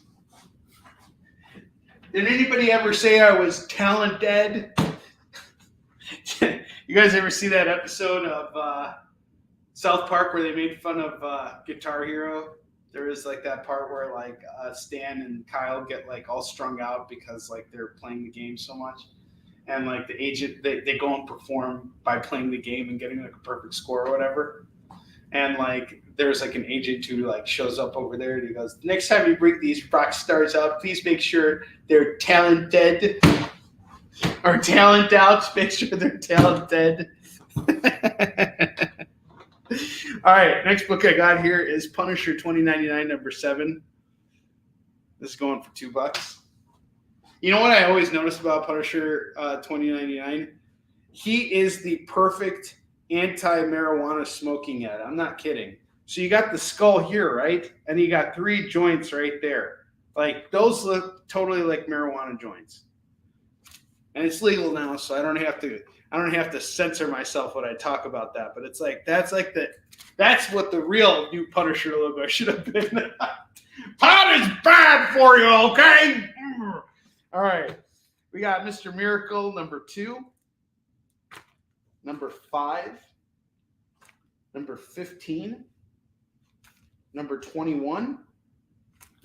Did anybody ever say I was talent dead? You guys ever see that episode of South Park where they made fun of Guitar Hero? There is like that part where like Stan and Kyle get like all strung out because like they're playing the game so much. And like the agent, they go and perform by playing the game and getting like a perfect score or whatever. And like there's like an agent who like shows up over there and he goes, next time you bring these rock stars out, please make sure they're talented or talent out. Make sure they're talented. All right, next book I got here is Punisher 2099 number 7. This is going for $2. You know what I always notice about Punisher 2099? He is the perfect anti-marijuana smoking ad. I'm not kidding. So you got the skull here, right? And you got 3 joints right there. Like those look totally like marijuana joints. And it's legal now, so I don't have to censor myself when I talk about that. But it's like that's what the real new Punisher logo should have been. Pot is bad for you, okay? All right. We got Mr. Miracle number 2. Number 5, number 15, number 21.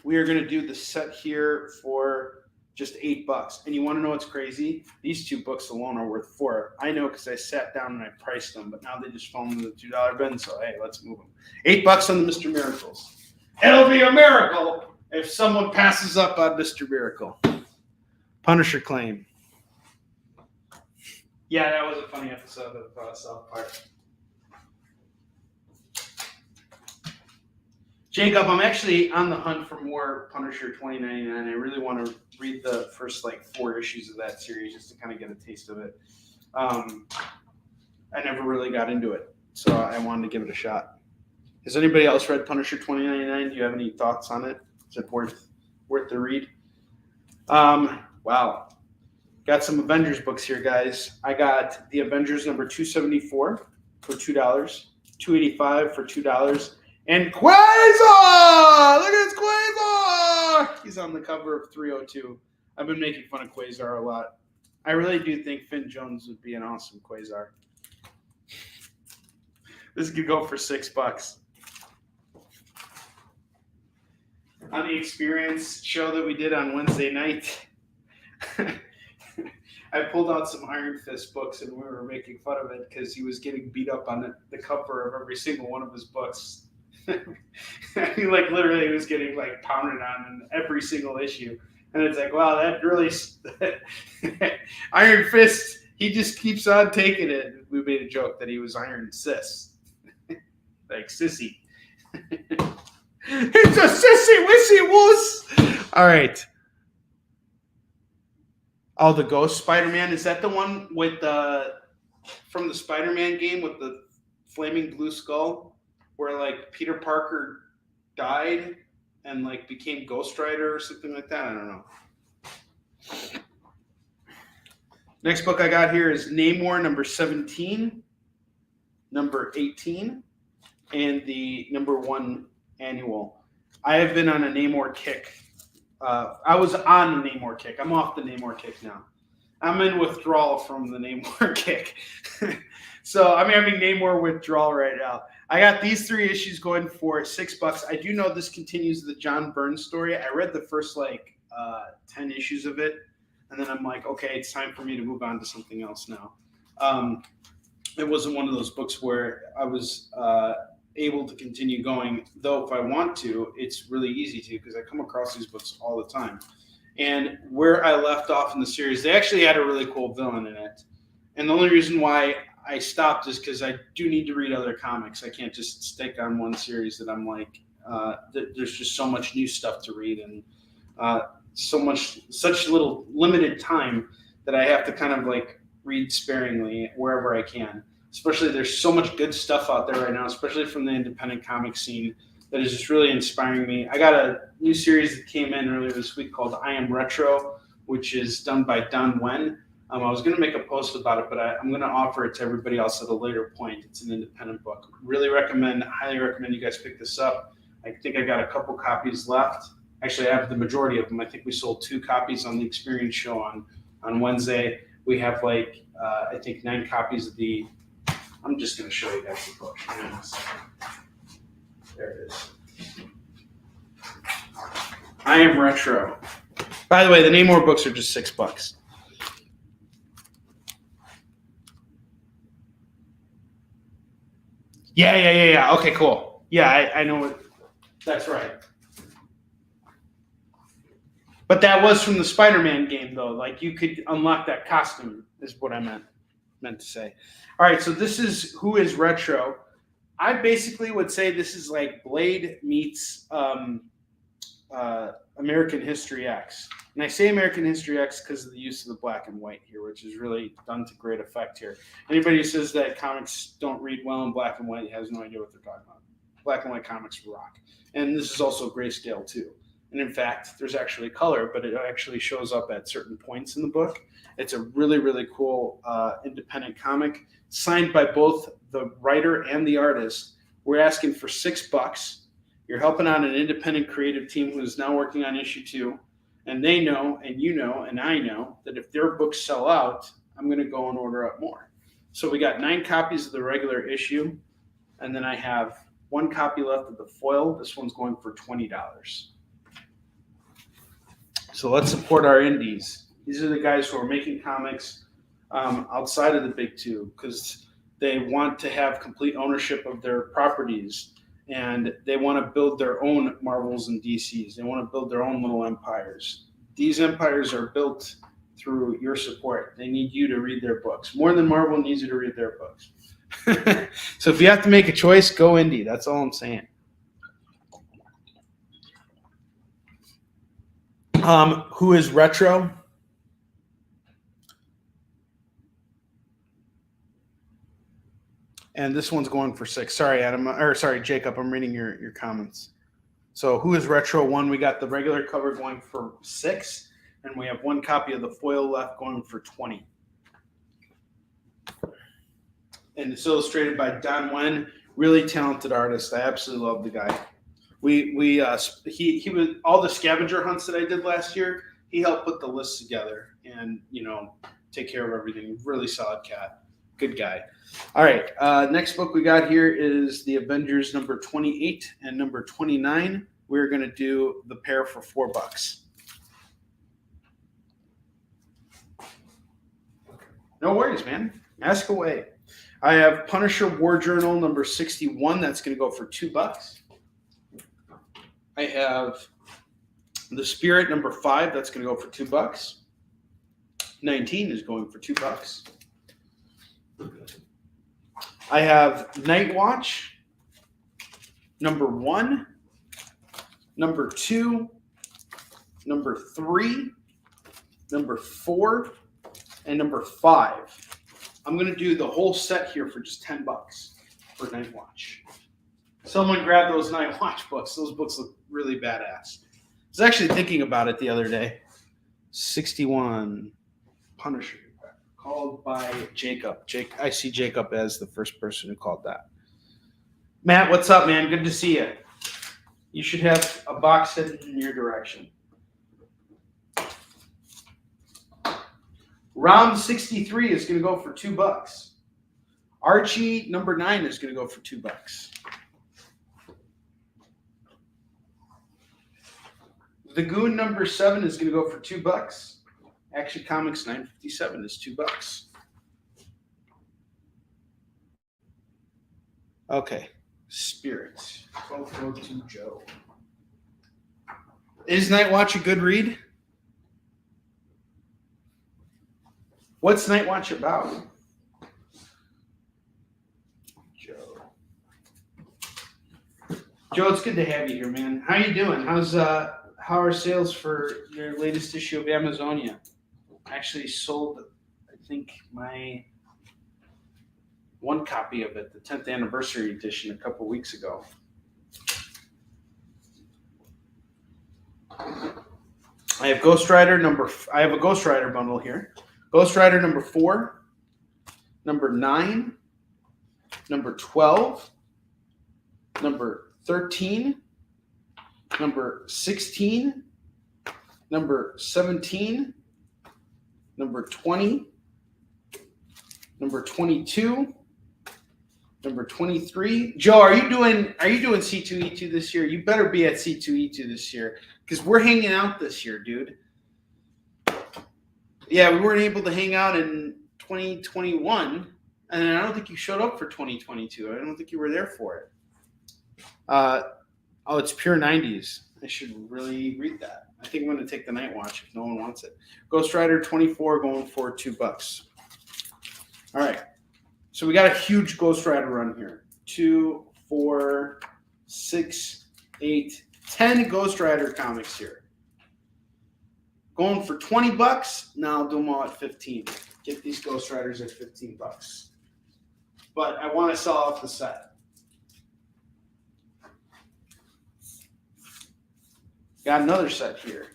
We are going to do the set here for just $8. And you want to know what's crazy? These 2 books alone are worth $4. I know because I sat down and I priced them, but now they just fall into the $2 bin. So hey, let's move them. $8 on the Mr. Miracles. It'll be a miracle if someone passes up on Mr. Miracle. Punisher Claim. Yeah, that was a funny episode of South Park. Jacob, I'm actually on the hunt for more Punisher 2099. I really want to read the first 4 issues of that series just to kind of get a taste of it. I never really got into it, so I wanted to give it a shot. Has anybody else read Punisher 2099? Do you have any thoughts on it? Is it worth the read? Wow. Got some Avengers books here, guys. I got the Avengers number 274 for $2, 285 for $2, and Quasar! Look at this Quasar! He's on the cover of 302. I've been making fun of Quasar a lot. I really do think Finn Jones would be an awesome Quasar. This could go for $6. On the Experience show that we did on Wednesday night, I pulled out some Iron Fist books and we were making fun of it because he was getting beat up on the cover of every single one of his books. He literally was getting pounded on in every single issue. And it's wow, that really Iron Fist, he just keeps on taking it. We made a joke that he was Iron Sis. Sissy. It's a sissy wissy woos. All right. Oh, the Ghost Spider-Man. Is that the one with from the Spider-Man game with the flaming blue skull where Peter Parker died and became Ghost Rider or something like that? I don't know. Next book I got here is Namor number 17, number 18, and the number 1 annual. I have been on a Namor kick. I was on the Namor kick. I'm off the Namor kick now. I'm in withdrawal from the Namor kick. So I'm having Namor withdrawal right now. I got these 3 issues going for $6. I do know this continues the John Byrne story. I read the first 10 issues of it, and then I'm okay, it's time for me to move on to something else now. It wasn't one of those books where I was able to continue going, though if I want to, it's really easy to because I come across these books all the time. And where I left off in the series, they actually had a really cool villain in it. And the only reason why I stopped is because I do need to read other comics. I can't just stick on one series that I'm there's just so much new stuff to read and such little limited time that I have to kind of read sparingly wherever I can. Especially there's so much good stuff out there right now, especially from the independent comic scene, that is just really inspiring me. I got a new series that came in earlier this week called I Am Retro, which is done by Don Wen. I was going to make a post about it, but I'm going to offer it to everybody else at a later point. It's an independent book. Highly recommend you guys pick this up. I think I got a couple copies left. Actually, I have the majority of them. I think we sold 2 copies on the Experience show on Wednesday. We have I think 9 copies of the. I'm just going to show you guys the book. There it is. I Am Retro. By the way, the Namor books are just $6. Yeah. Okay, cool. Yeah, I know what. That's right. But that was from the Spider-Man game, though. You could unlock that costume, is what I meant to say. All right, so this is Who is Retro. I basically would say this is Blade meets American History X. And I say American History X because of the use of the black and white here, which is really done to great effect here. Anybody who says that comics don't read well in black and white has no idea what they're talking about. Black and white comics rock. And this is also grayscale, too. And in fact, there's actually color, but it actually shows up at certain points in the book. It's a really, really cool independent comic signed by both the writer and the artist. We're asking for $6. You're helping out an independent creative team who is now working on issue 2. And they know, and you know, and I know that if their books sell out, I'm going to go and order up more. So we got 9 copies of the regular issue. And then I have 1 copy left of the foil. This one's going for $20. So let's support our indies. These are the guys who are making comics outside of the big two because they want to have complete ownership of their properties and they want to build their own Marvels and DCs. They want to build their own little empires. These empires are built through your support. They need you to read their books. More than Marvel needs you to read their books. So if you have to make a choice, go indie. That's all I'm saying. Who is retro? And this one's going for 6. Sorry, Adam. Or sorry, Jacob. I'm reading your comments. So who is retro 1? We got the regular cover going for 6, and we have one copy of the foil left going for 20. And it's illustrated by Don Wen, really talented artist. I absolutely love the guy. He was all the scavenger hunts that I did last year. He helped put the list together and take care of everything. Really solid cat, good guy. All right, next book we got here is the Avengers number 28 and number 29. We're gonna do the pair for $4. No worries, man. Ask away. I have Punisher War Journal number 61. That's gonna go for $2. I have The Spirit number 5. That's going to go for $2. 19 is going for $2. I have Night Watch number 1, number 2, number 3, number 4, and number 5. I'm going to do the whole set here for just $10 for Night Watch. Someone grabbed those Night Watch books. Those books look really badass. I was actually thinking about it the other day. 61 Punisher, called by Jacob. I see Jacob as the first person who called that. Matt, what's up, man? Good to see you. You should have a box headed in your direction. Round 63 is going to go for $2. Archie number 9 is going to go for $2. The Goon number 7 is going to go for $2. Action Comics 957 is $2. Okay, Spirits. 1202 Joe. Is Night Watch a good read? What's Night Watch about? Joe, it's good to have you here, man. How you doing? How are sales for your latest issue of Amazonia? I actually sold, I think, my one copy of it, the 10th anniversary edition, a couple weeks ago. I have Ghost Rider I have a Ghost Rider bundle here. Ghost Rider number 4, number 9, number 12, number 13, number 16, number 17, number 20, number 22, number 23. Joe, are you doing C2E2 this year? You better be at C2E2 this year because we're hanging out this year, dude. Yeah, we weren't able to hang out in 2021, and I don't think you showed up for 2022. I don't think you were there for it. Oh, it's pure 90s. I should really read that. I think I'm going to take the Night Watch if no one wants it. Ghost Rider 24 going for $2. All right. So we got a huge Ghost Rider run here. 2, 4, 6, 8, 10 Ghost Rider comics here. Going for $20. Now I'll do them all at 15. Get these Ghost Riders at $15. But I want to sell off the set. Got another set here.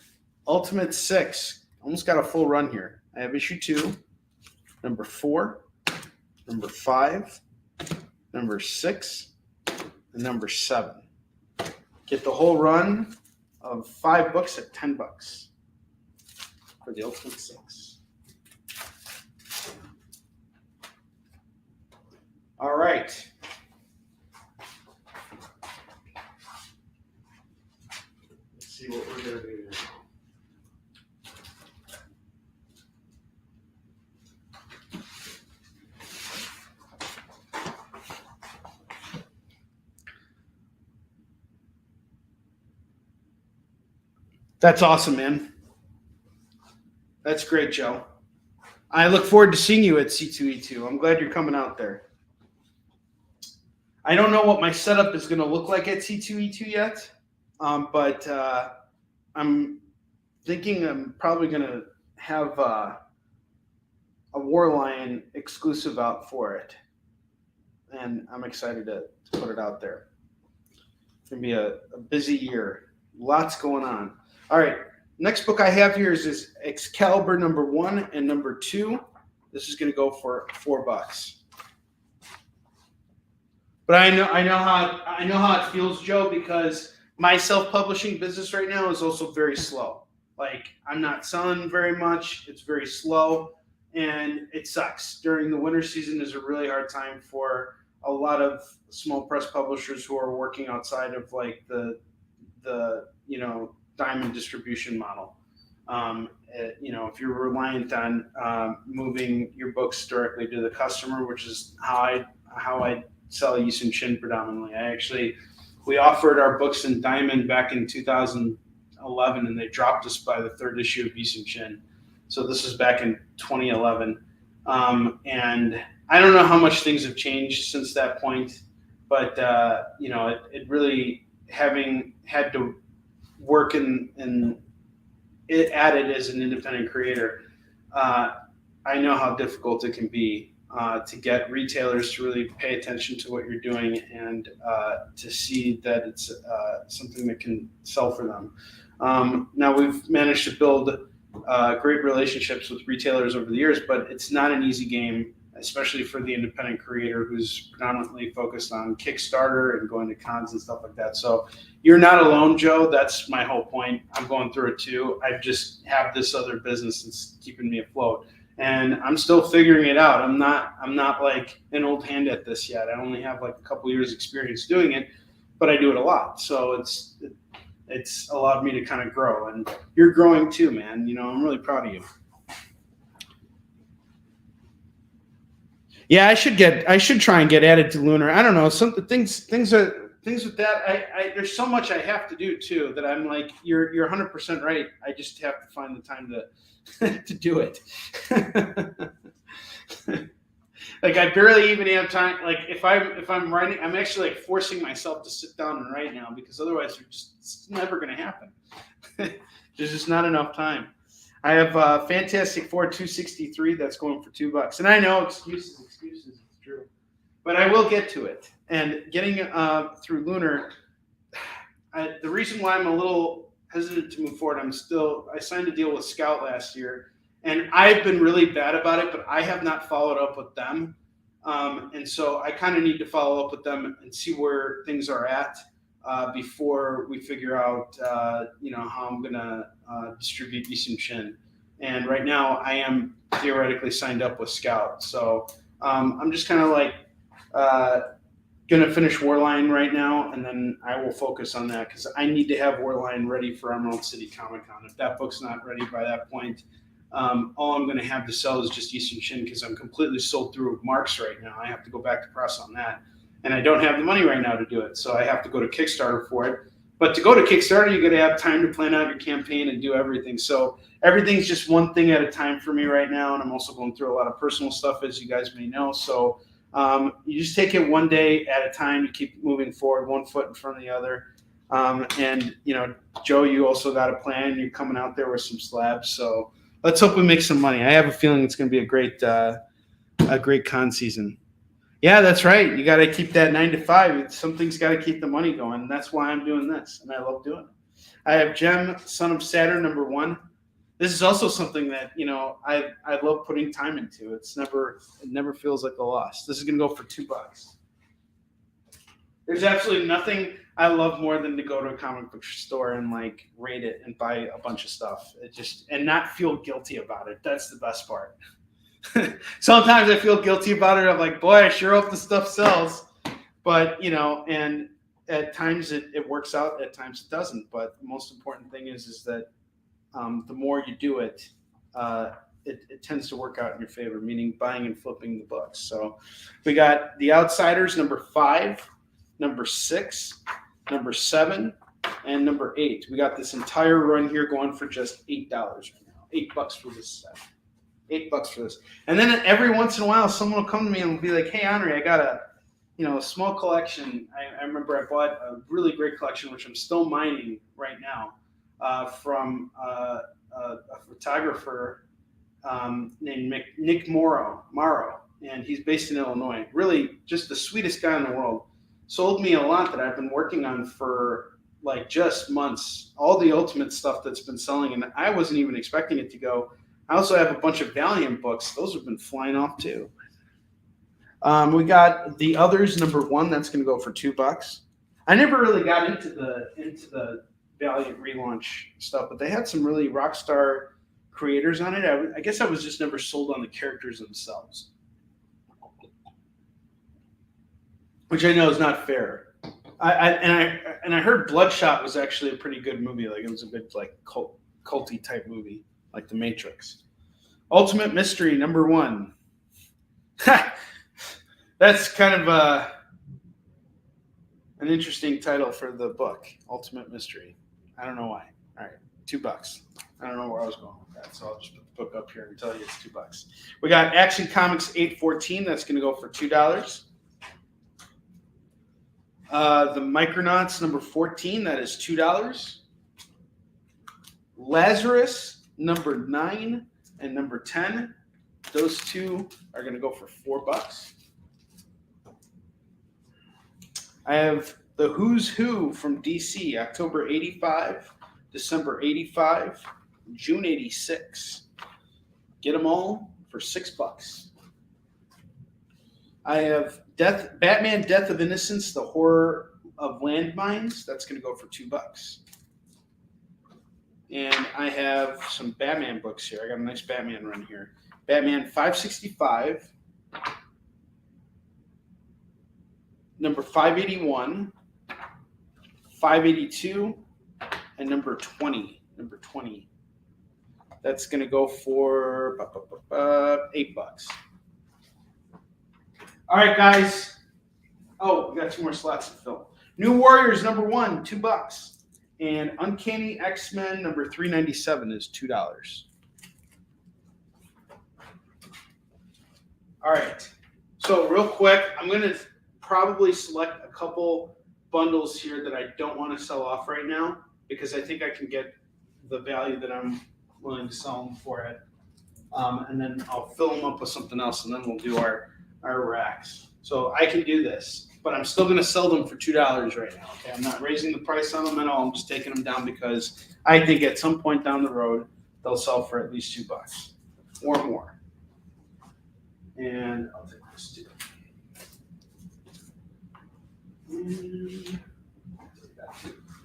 Ultimate 6. Almost got a full run here. I have issue 2, number 4, number 5, number 6, and number 7. Get the whole run of 5 books at $10 for the Ultimate 6. All right. See what we're going to do now. That's awesome, man. That's great, Joe. I look forward to seeing you at C2E2. I'm glad you're coming out there. I don't know what my setup is going to look like at C2E2 yet, but I'm thinking I'm probably going to have a Warlion exclusive out for it, and I'm excited to put it out there. It's going to be a busy year. Lots going on. All right. Next book I have here is Excalibur #1 and #2. This is going to go for $4. But I know how it feels, Joe, because my self-publishing business right now is also very slow. Like, I'm not selling very much. It's very slow, and it sucks. During the winter season is a really hard time for a lot of small press publishers who are working outside of like the diamond distribution model. If you're reliant on moving your books directly to the customer, which is how I sell Yisun Chin predominantly. We offered our books in diamond back in 2011, and they dropped us by the third issue of Yisun Chin. So this is back in 2011. And I don't know how much things have changed since that point, but it really, having had to work in it added as an independent creator, I know how difficult it can be to get retailers to really pay attention to what you're doing and to see that it's something that can sell for them. Now we've managed to build great relationships with retailers over the years, but it's not an easy game, especially for the independent creator who's predominantly focused on Kickstarter and going to cons and stuff like that. So you're not alone, Joe. That's my whole point. I'm going through it too. I just have this other business that's keeping me afloat, and I'm still figuring it out. I'm not like an old hand at this yet. I only have like a couple years experience doing it, but I do it a lot. So it's allowed me to kind of grow, and you're growing too, man. I'm really proud of you. Yeah, I should try and get added to Lunar. I don't know. Some things with that. There's so much I have to do too that I'm like, you're 100% right. I just have to find the time to do it. Like, I barely even have time. Like, if I'm writing, I'm actually like forcing myself to sit down and write now, because otherwise it's never going to happen. There's just not enough time. I have Fantastic Four 263 that's going for $2, and I know excuses. It's true, but I will get to it. And getting through Lunar, the reason why I'm a little hesitant to move forward, I signed a deal with Scout last year, and I've been really bad about it, but I have not followed up with them, and so I kind of need to follow up with them and see where things are at before we figure out how I'm gonna distribute Yisun Chin. And right now I am theoretically signed up with Scout, so I'm just kind of like gonna finish Warline right now, and then I will focus on that, because I need to have Warline ready for Emerald City Comic Con. If that book's not ready by that point, all I'm gonna have to sell is just Yisun Chin, because I'm completely sold through with Marks right now. I have to go back to press on that, and I don't have the money right now to do it, so I have to go to Kickstarter for it. But to go to Kickstarter, you got to have time to plan out your campaign and do everything. So everything's just one thing at a time for me right now, and I'm also going through a lot of personal stuff, as you guys may know. So you just take it one day at a time. You keep moving forward, one foot in front of the other. And Joe, you also got a plan. You're coming out there with some slabs, so let's hope we make some money. I have a feeling it's going to be a great con season. Yeah, that's right. You got to keep that 9 to 5. Something's got to keep the money going. And that's why I'm doing this, and I love doing it. I have Gem, Son of Saturn, #1. This is also something that I love putting time into. It never feels like a loss. This is gonna go for $2. There's absolutely nothing I love more than to go to a comic book store and like rate it and buy a bunch of stuff. And not feel guilty about it. That's the best part. Sometimes I feel guilty about it. I'm like, boy, I sure hope the stuff sells. But, and at times it works out, at times it doesn't. But the most important thing is that the more you do it, it tends to work out in your favor, meaning buying and flipping the books. So we got The Outsiders, #5, #6, #7, and number 8. We got this entire run here going for just $8 right now. $8 for this set. $8 for this. And then every once in a while, someone will come to me and be like, "Hey, Onrie, I got a small collection. I remember I bought a really great collection, which I'm still mining right now, from a photographer named Nick Morrow, and he's based in Illinois. Really, just the sweetest guy in the world. Sold me a lot that I've been working on for like just months. All the Ultimate stuff that's been selling, and I wasn't even expecting it to go. I also have a bunch of Valiant books. Those have been flying off too. We got the Others number 1. That's going to go for $2. I never really got into the Valiant relaunch stuff, but they had some really rock star creators on it. I guess I was just never sold on the characters themselves, which I know is not fair. I heard Bloodshot was actually a pretty good movie. Like, it was a good like culty type movie, like The Matrix. Ultimate Mystery number 1. That's kind of an interesting title for the book, Ultimate Mystery. I don't know why. All right, $2. I don't know where I was going with that, so I'll just put the book up here and tell you it's $2. We got Action Comics 814. That's going to go for $2. The Micronauts number 14. That is $2. Lazarus number 9 and number 10. Those two are going to go for $4. I have the Who's Who from DC, October 85, December 85, June 86. Get them all for $6. I have Batman Death of Innocence, The Horror of Landmines. That's going to go for $2. And I have some Batman books here. I got a nice Batman run here. Batman 565, number 581, 582, and number 20. Number 20. That's going to go for $8. All right, guys. Oh, we got 2 more slots to fill. New Warriors number 1, $2. And Uncanny X-Men number 397 is $2. All right. So real quick, I'm going to probably select a couple bundles here that I don't want to sell off right now because I think I can get the value that I'm willing to sell them for it. And then I'll fill them up with something else, and then we'll do our racks. So I can do this, but I'm still going to sell them for $2 right now. Okay, I'm not raising the price on them at all. I'm just taking them down because I think at some point down the road they'll sell for at least $2 or more. And I'll take this too.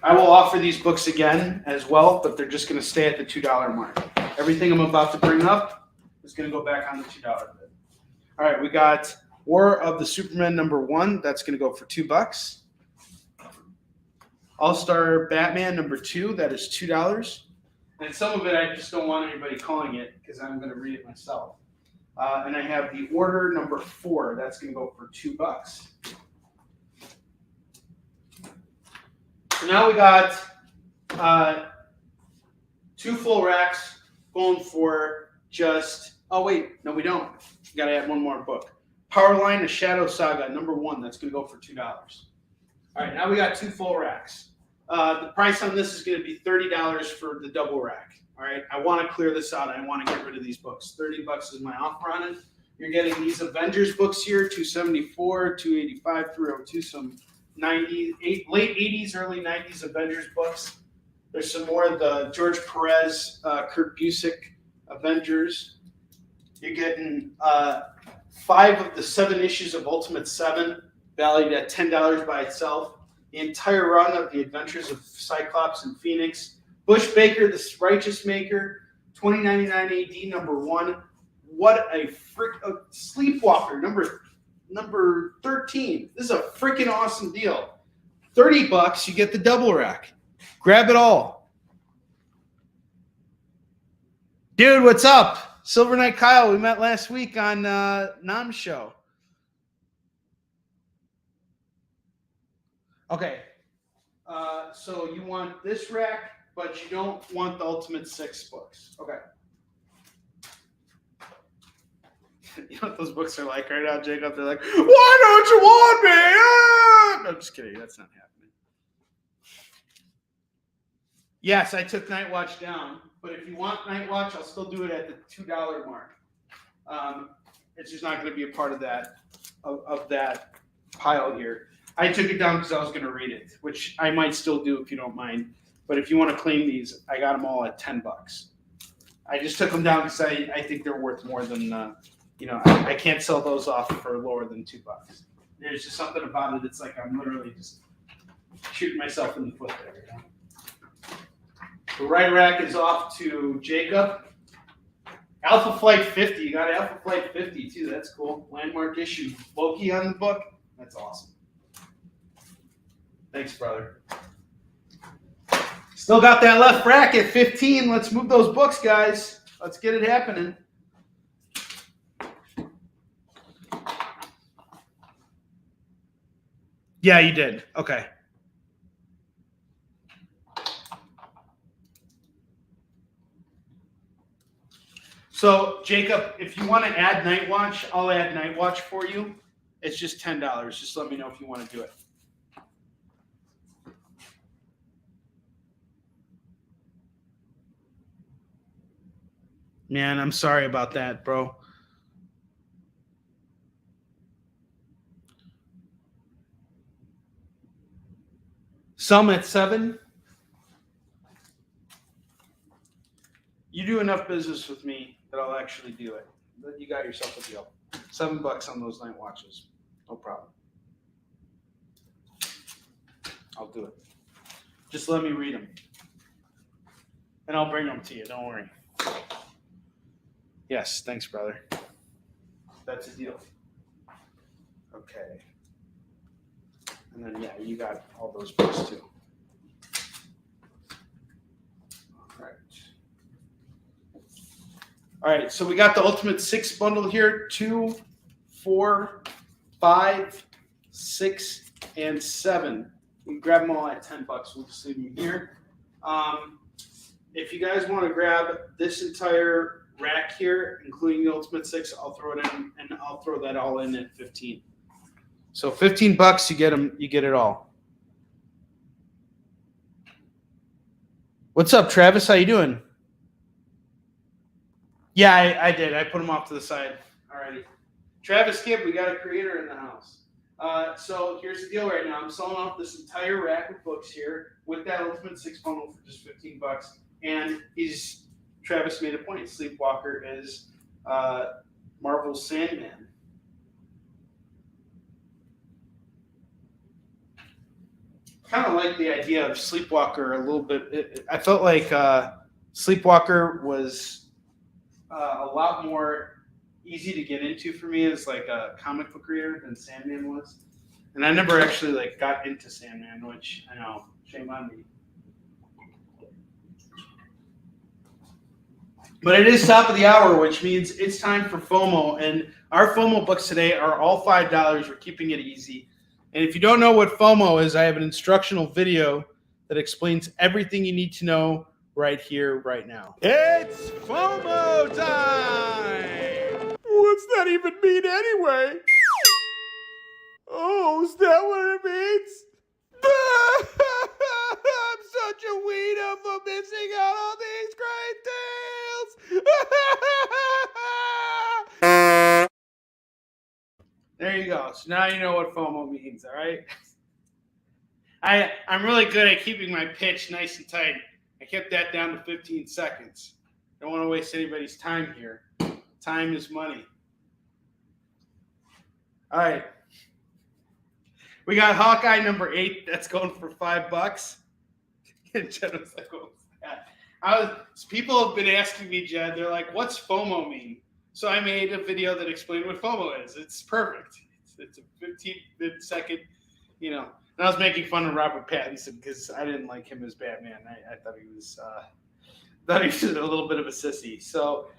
I will offer these books again as well, but they're just going to stay at the $2 mark. Everything I'm about to bring up is going to go back on the $2 bid. All right, we got War of the Supermen number 1. That's going to go for $2. All-Star Batman number 2. That is $2. And some of it I just don't want anybody calling it because I'm going to read it myself. And I have the Order number 4. That's going to go for $2. So now we got 2 full racks going for just, oh wait, no we don't. We got to add one more book. Powerline, The Shadow Saga, number 1. That's going to go for $2. All right, now we got 2 full racks. The price on this is going to be $30 for the double rack. All right, I want to clear this out. I want to get rid of these books. $30 is my offer on it. You're getting these Avengers books here, $274, $285, $302, some late 80s, early 90s Avengers books. There's some more of the George Perez, Kurt Busiek Avengers. You're getting 5 of the 7 issues of Ultimate 7, valued at $10 by itself. The entire run of the Adventures of Cyclops and Phoenix. Bush Baker, the Righteous Maker, 2099 AD, number 1. What a Sleepwalker, number 13. This is a freaking awesome deal. $30, you get the double rack. Grab it all. Dude, what's up? Silver Knight Kyle, we met last week on Nam's show. Okay. So you want this rack, but you don't want the Ultimate 6 books. Okay. You know what those books are like right now, Jacob? They're like, why don't you want me? Ah! No, I'm just kidding. That's not happening. Yes, I took Night Watch down, but if you want Night Watch, I'll still do it at the $2 mark. It's just not going to be a part of that of that pile here. I took it down because I was going to read it, which I might still do if you don't mind. But if you want to claim these, I got them all at $10. I just took them down because I think they're worth more than I can't sell those off for lower than $2. There's just something about it. It's like I'm literally just shooting myself in the foot there. You know? The right rack is off to Jacob. Alpha Flight 50. You got Alpha Flight 50 too. That's cool. Landmark issue. Loki on the book. That's awesome. Thanks, brother. Still got that left rack at 15. Let's move those books, guys. Let's get it happening. Yeah, you did. Okay. So, Jacob, if you want to add Night Watch, I'll add Night Watch for you. It's just $10. Just let me know if you want to do it. Man, I'm sorry about that, bro. Some at 7. You do enough business with me that I'll actually do it. You got yourself a deal. $7 on those Night Watches. No problem. I'll do it. Just let me read them. And I'll bring them to you. Don't worry. Yes, thanks, brother. That's a deal. Okay. And then, yeah, you got all those books, too. All right, so we got the Ultimate 6 bundle here. 2, 4, 5, 6, and 7. You can grab them all at $10. We'll just leave them here. If you guys want to grab this entire rack here, including the Ultimate 6, I'll throw it in, and I'll throw that all in at 15. So $15, you get them. You get it all. What's up, Travis? How you doing? Yeah, I did. I put them off to the side already. Travis Gibb, we got a creator in the house. So here's the deal right now. I'm selling off this entire rack of books here with that Ultimate 6 bundle for just $15. And Travis made a point. Sleepwalker is Marvel's Sandman. Kind of like the idea of Sleepwalker a little bit. I felt like Sleepwalker was a lot more easy to get into for me as like a comic book reader than Sandman was. And I never actually got into Sandman, which I know, shame on me. But it is top of the hour, which means it's time for FOMO. And our FOMO books today are all $5. We're keeping it easy. And if you don't know what FOMO is, I have an instructional video that explains everything you need to know right here, right now. It's FOMO time! What's that even mean anyway? Oh, is that what it means? I'm such a weirdo for missing out on these great deals! There you go. So now you know what FOMO means, all right? I'm really good at keeping my pitch nice and tight. I kept that down to 15 seconds. Don't want to waste anybody's time here. Time is money. All right. We got Hawkeye number 8. That's going for $5. And Jed was like, what was that? People have been asking me, Jed, they're like, what's FOMO mean? So I made a video that explained what FOMO is. It's perfect. It's a 15-second, And I was making fun of Robert Pattinson because I didn't like him as Batman. I thought he was a little bit of a sissy. So,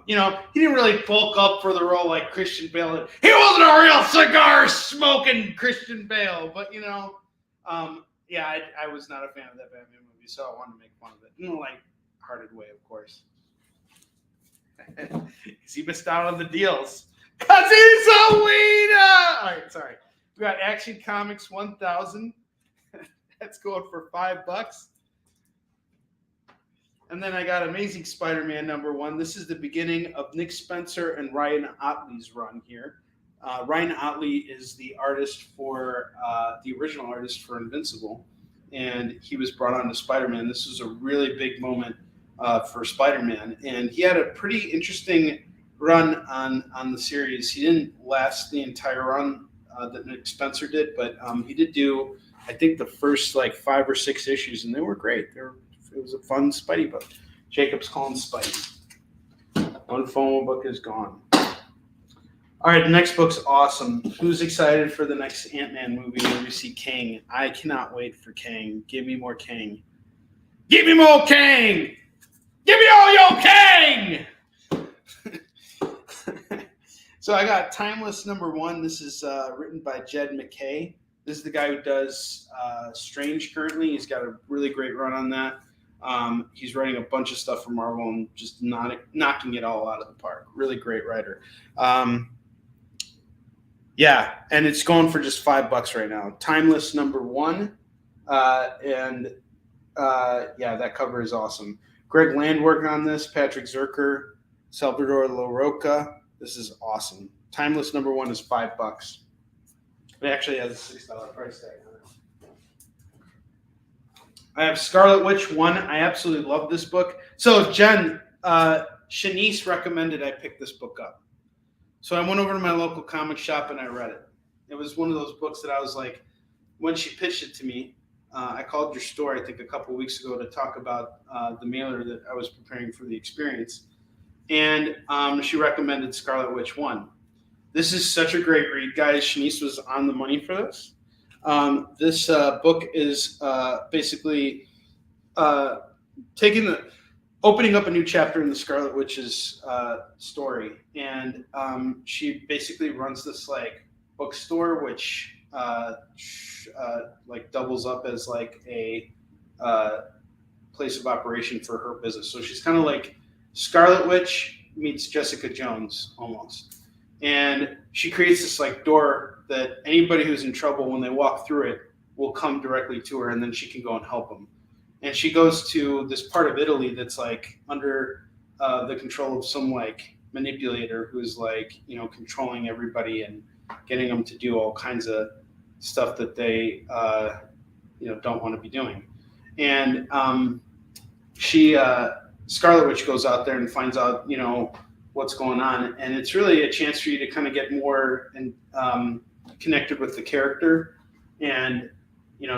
he didn't really bulk up for the role like Christian Bale. He wasn't a real cigar-smoking Christian Bale. But, Yeah, I was not a fan of that Batman movie, so I wanted to make fun of it in a light-hearted way, of course. Because he missed out on the deals. Because he's a wiener! All right, sorry. We got Action Comics 1000. That's going for $5. And then I got Amazing Spider-Man #1. This is the beginning of Nick Spencer and Ryan Ottley's run here. Ryan Ottley is the artist for the original artist for Invincible, and he was brought on to Spider-Man. This was a really big moment for Spider-Man, and he had a pretty interesting run on the series. He didn't last the entire run that Nick Spencer did, but he did do, I think, the first 5 or 6 issues, and they were great. It was a fun Spidey book. Jacob's calling Spidey. One phone book is gone. All right, the next book's awesome. Who's excited for the next Ant-Man movie where we see Kang? I cannot wait for Kang. Give me more Kang. Give me more Kang! Give me all your Kang! So I got Timeless #1. This is written by Jed MacKay. This is the guy who does Strange currently. He's got a really great run on that. He's writing a bunch of stuff for Marvel and just knocking it all out of the park. Really great writer. Yeah, and it's going for just $5 right now. Timeless #1, and that cover is awesome. Greg Land working on this. Patrick Zerker, Salvador LaRocca. This is awesome. Timeless #1 is $5. It actually has a $6 price tag on it. I have Scarlet Witch 1. I absolutely love this book. So Jen, Shanice recommended I pick this book up. So I went over to my local comic shop and I read it. It was one of those books that I was like, when she pitched it to me, I called your store, I think, a couple of weeks ago to talk about the mailer that I was preparing for the experience. And she recommended Scarlet Witch 1. This is such a great read, guys. Shanice was on the money for this. This book is basically opening up a new chapter in the Scarlet Witch's story, and she basically runs this bookstore, which doubles up as a place of operation for her business. So she's kind of like Scarlet Witch meets Jessica Jones almost, and she creates this door that anybody who's in trouble, when they walk through it, will come directly to her, and then she can go and help them. And she goes to this part of Italy that's under the control of some manipulator who's controlling everybody and getting them to do all kinds of stuff that they don't want to be doing. And Scarlet Witch goes out there and finds out what's going on, and it's really a chance for you to kind of get more connected with the character and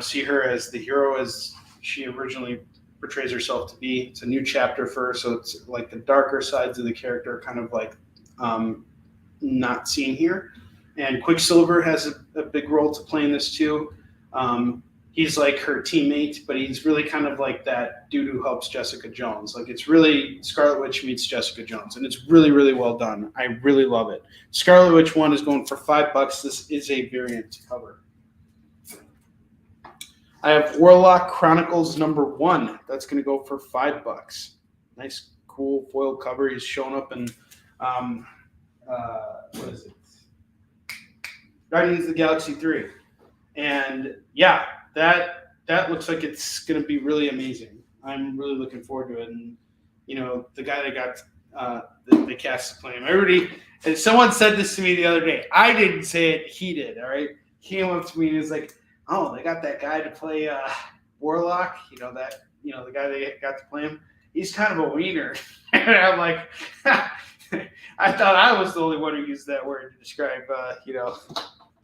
see her as the hero as she originally portrays herself to be. It's a new chapter for her, so it's the darker sides of the character kind of not seen here. And Quicksilver has a big role to play in this too. He's her teammate, but he's really kind of that dude who helps Jessica Jones. It's really Scarlet Witch meets Jessica Jones, and it's really, really well done. I really love it. Scarlet Witch 1 is going for $5. This is a variant cover. I have Warlock Chronicles #1. That's going to go for $5. Nice, cool foil cover. He's showing up in what is it? Guardians of the Galaxy 3. And yeah, that looks like it's going to be really amazing. I'm really looking forward to it. And the guy that got the cast to play him. And someone said this to me the other day. I didn't say it. He did. All right. He came up to me and was like, "Oh, they got that guy to play Warlock. The guy they got to play him. He's kind of a wiener." And I'm like, I thought I was the only one who used that word to describe,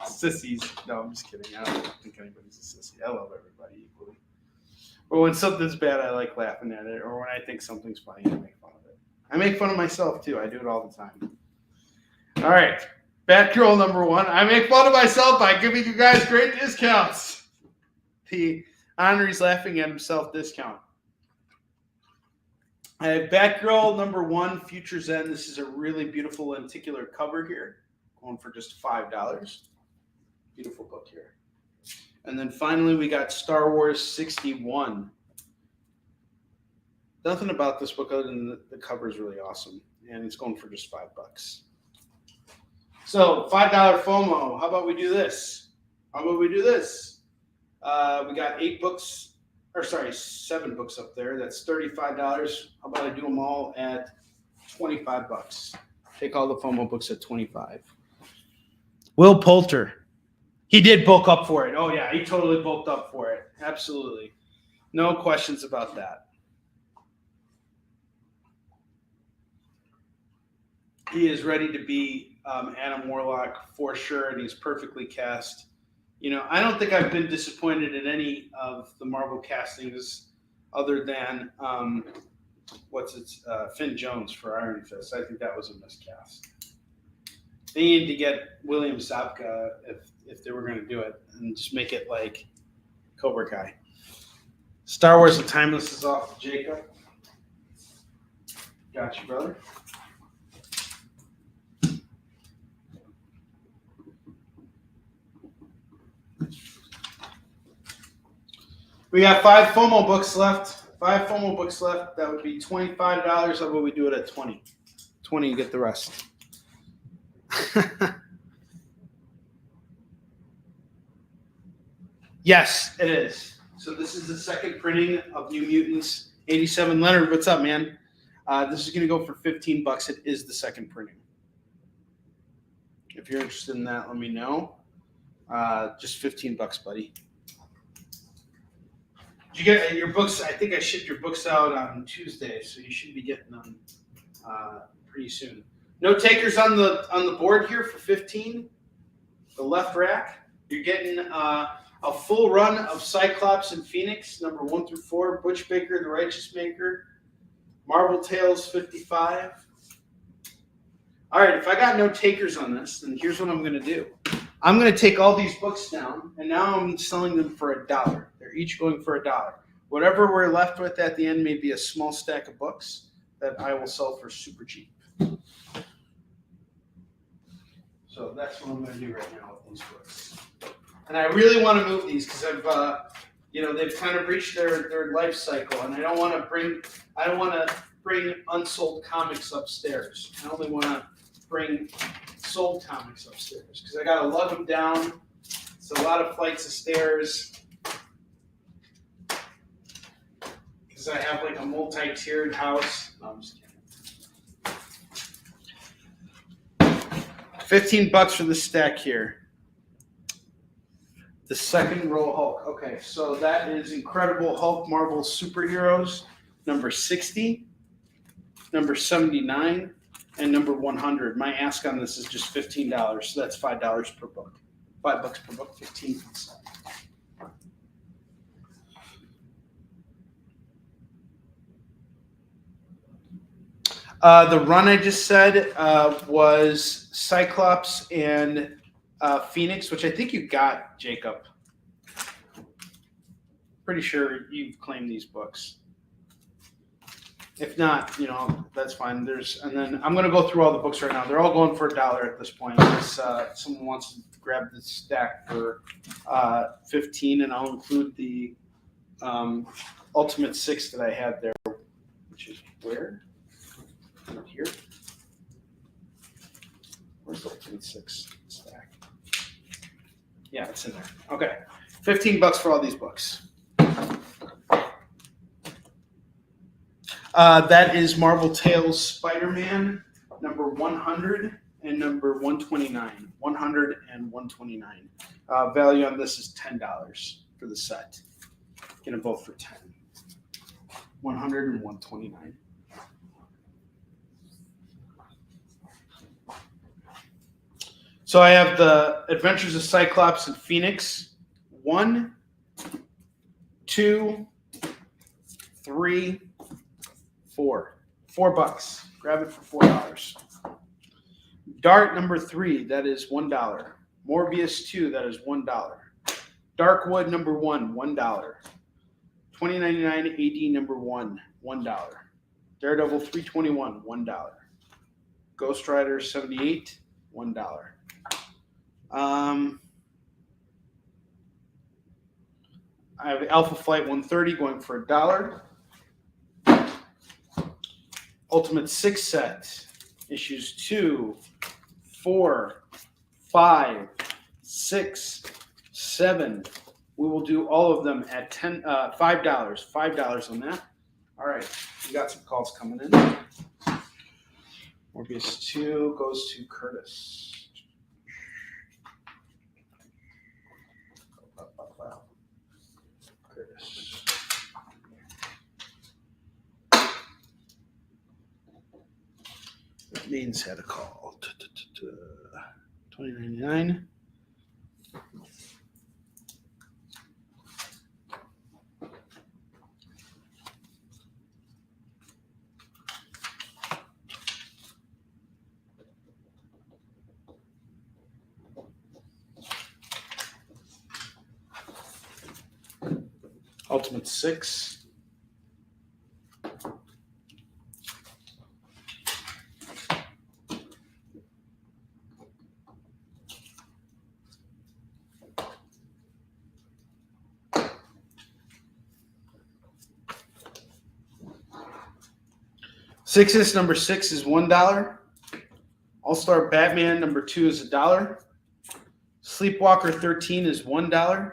sissies. No, I'm just kidding. I don't think anybody's a sissy. I love everybody equally. But when something's bad, I like laughing at it. Or when I think something's funny, I make fun of it. I make fun of myself, too. I do it all the time. All right. Batgirl #1. I make fun of myself by giving you guys great discounts. The Onrie's laughing at himself discount. I have Batgirl #1, Future's End. This is a really beautiful lenticular cover here. Going for just $5. Beautiful book here. And then finally, we got Star Wars 61. Nothing about this book other than the cover is really awesome. And it's going for just $5. So $5 FOMO. How about we do this? We got 7 books up there. That's $35. How about I do them all at $25? Take all the FOMO books at $25. Will Poulter. He did bulk up for it. Oh, yeah, he totally bulked up for it. Absolutely. No questions about that. He is ready to be Adam Warlock for sure, and he's perfectly cast. You know, I don't think I've been disappointed in any of the Marvel castings other than Finn Jones for Iron Fist. I think that was a miscast. They needed to get William Zabka if they were going to do it and just make it like Cobra Kai. Star Wars: The Timeless is off to Jacob. Got you, brother. We got 5 FOMO books left. That would be $25. How about we do it at 20? 20, you get the rest. Yes, it is. So this is the second printing of New Mutants 87. Leonard, what's up, man? This is going to go for $15. It is the second printing. If you're interested in that, let me know. Just $15, buddy. Did you get your books? I think I shipped your books out on Tuesday, so you should be getting them pretty soon. No takers on the board here for 15. The left rack. You're getting a full run of Cyclops and Phoenix, number 1 through 4. Butch Baker, the Righteous Maker. Marvel Tales 55. All right, if I got no takers on this, then here's what I'm going to do. I'm going to take all these books down, and now I'm selling them for $1. They're each going for $1. Whatever we're left with at the end may be a small stack of books that I will sell for super cheap. So that's what I'm going to do right now with these books. And I really want to move these because they've kind of reached their life cycle, and I don't want to bring unsold comics upstairs. I only want to bring sold comics upstairs because I gotta lug them down. It's a lot of flights of stairs because I have like a multi-tiered house. No, I'm just kidding. $15 for the stack here. The second row Hulk. Okay, so that is Incredible Hulk Marvel Superheroes, number 60, number 79. And number 100. My ask on this is just $15, so that's $5 per book. $5 per book, 15 for the set. The run I just said was Cyclops and Phoenix, which I think you got, Jacob. Pretty sure you've claimed these books. If not, that's fine. And then I'm going to go through all the books right now. They're all going for $1 at this point. Unless someone wants to grab the stack for 15, and I'll include the Ultimate 6 that I had there, which is where? Right here. Where's the Ultimate 6 stack? Yeah, it's in there. Okay, $15 for all these books. That is Marvel Tales Spider-Man, number 100 and number 129. 100 and 129. Value on this is $10 for the set. Get them both for 10. 100 and 129. So I have the Adventures of Cyclops and Phoenix. 1, 2, 3, 4. $4. Grab it for $4. Dart number 3, that is $1. Morbius 2, that is $1. Darkwood number 1, $1. 2099 AD number 1, $1. Daredevil 321, $1. Ghost Rider 78, $1. I have Alpha Flight 130 going for $1. Ultimate 6 set, issues 2, 4, 5, 6, 7. We will do all of them at $5. $5 on that. All right, we got some calls coming in. Morbius 2 goes to Curtis. Curtis. That means had a call. 2099. Ultimate 6. Sixes number 6 is $1. All-Star Batman number 2 is $1. Sleepwalker 13 is $1.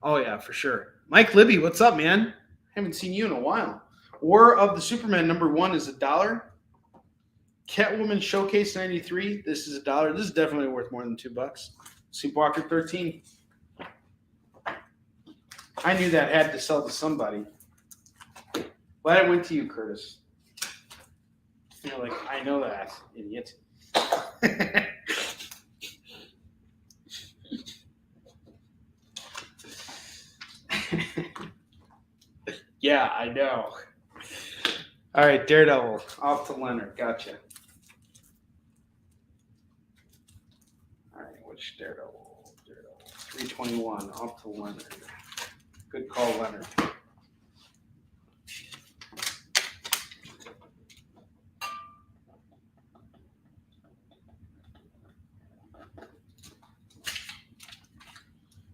Oh, yeah, for sure. Mike Libby, what's up, man? Haven't seen you in a while. War of the Superman number 1 is $1. Catwoman Showcase 93, this is $1. This is definitely worth more than $2. Sleepwalker 13. I knew that had to sell to somebody. Glad it went to you, Curtis. You're like, I know that, idiot. Yeah, I know. All right, Daredevil, off to Leonard. Gotcha. All right, which Daredevil? Daredevil. 321, off to Leonard. Good call, Leonard.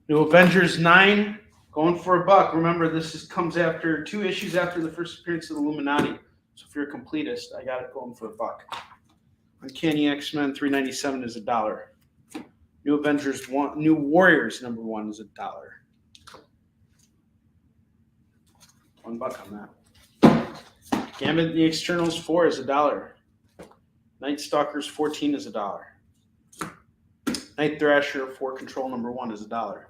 New Avengers 9. Going for $1. Remember, this comes after 2 issues after the first appearance of the Illuminati. So if you're a completist, I got it going for $1. Uncanny X-Men 397 is $1. New Avengers 1, New Warriors number 1 is $1. $1 on that. Gambit the Externals 4 is $1. Night Stalkers 14 is $1. Night Thrasher 4 Control number 1 is $1.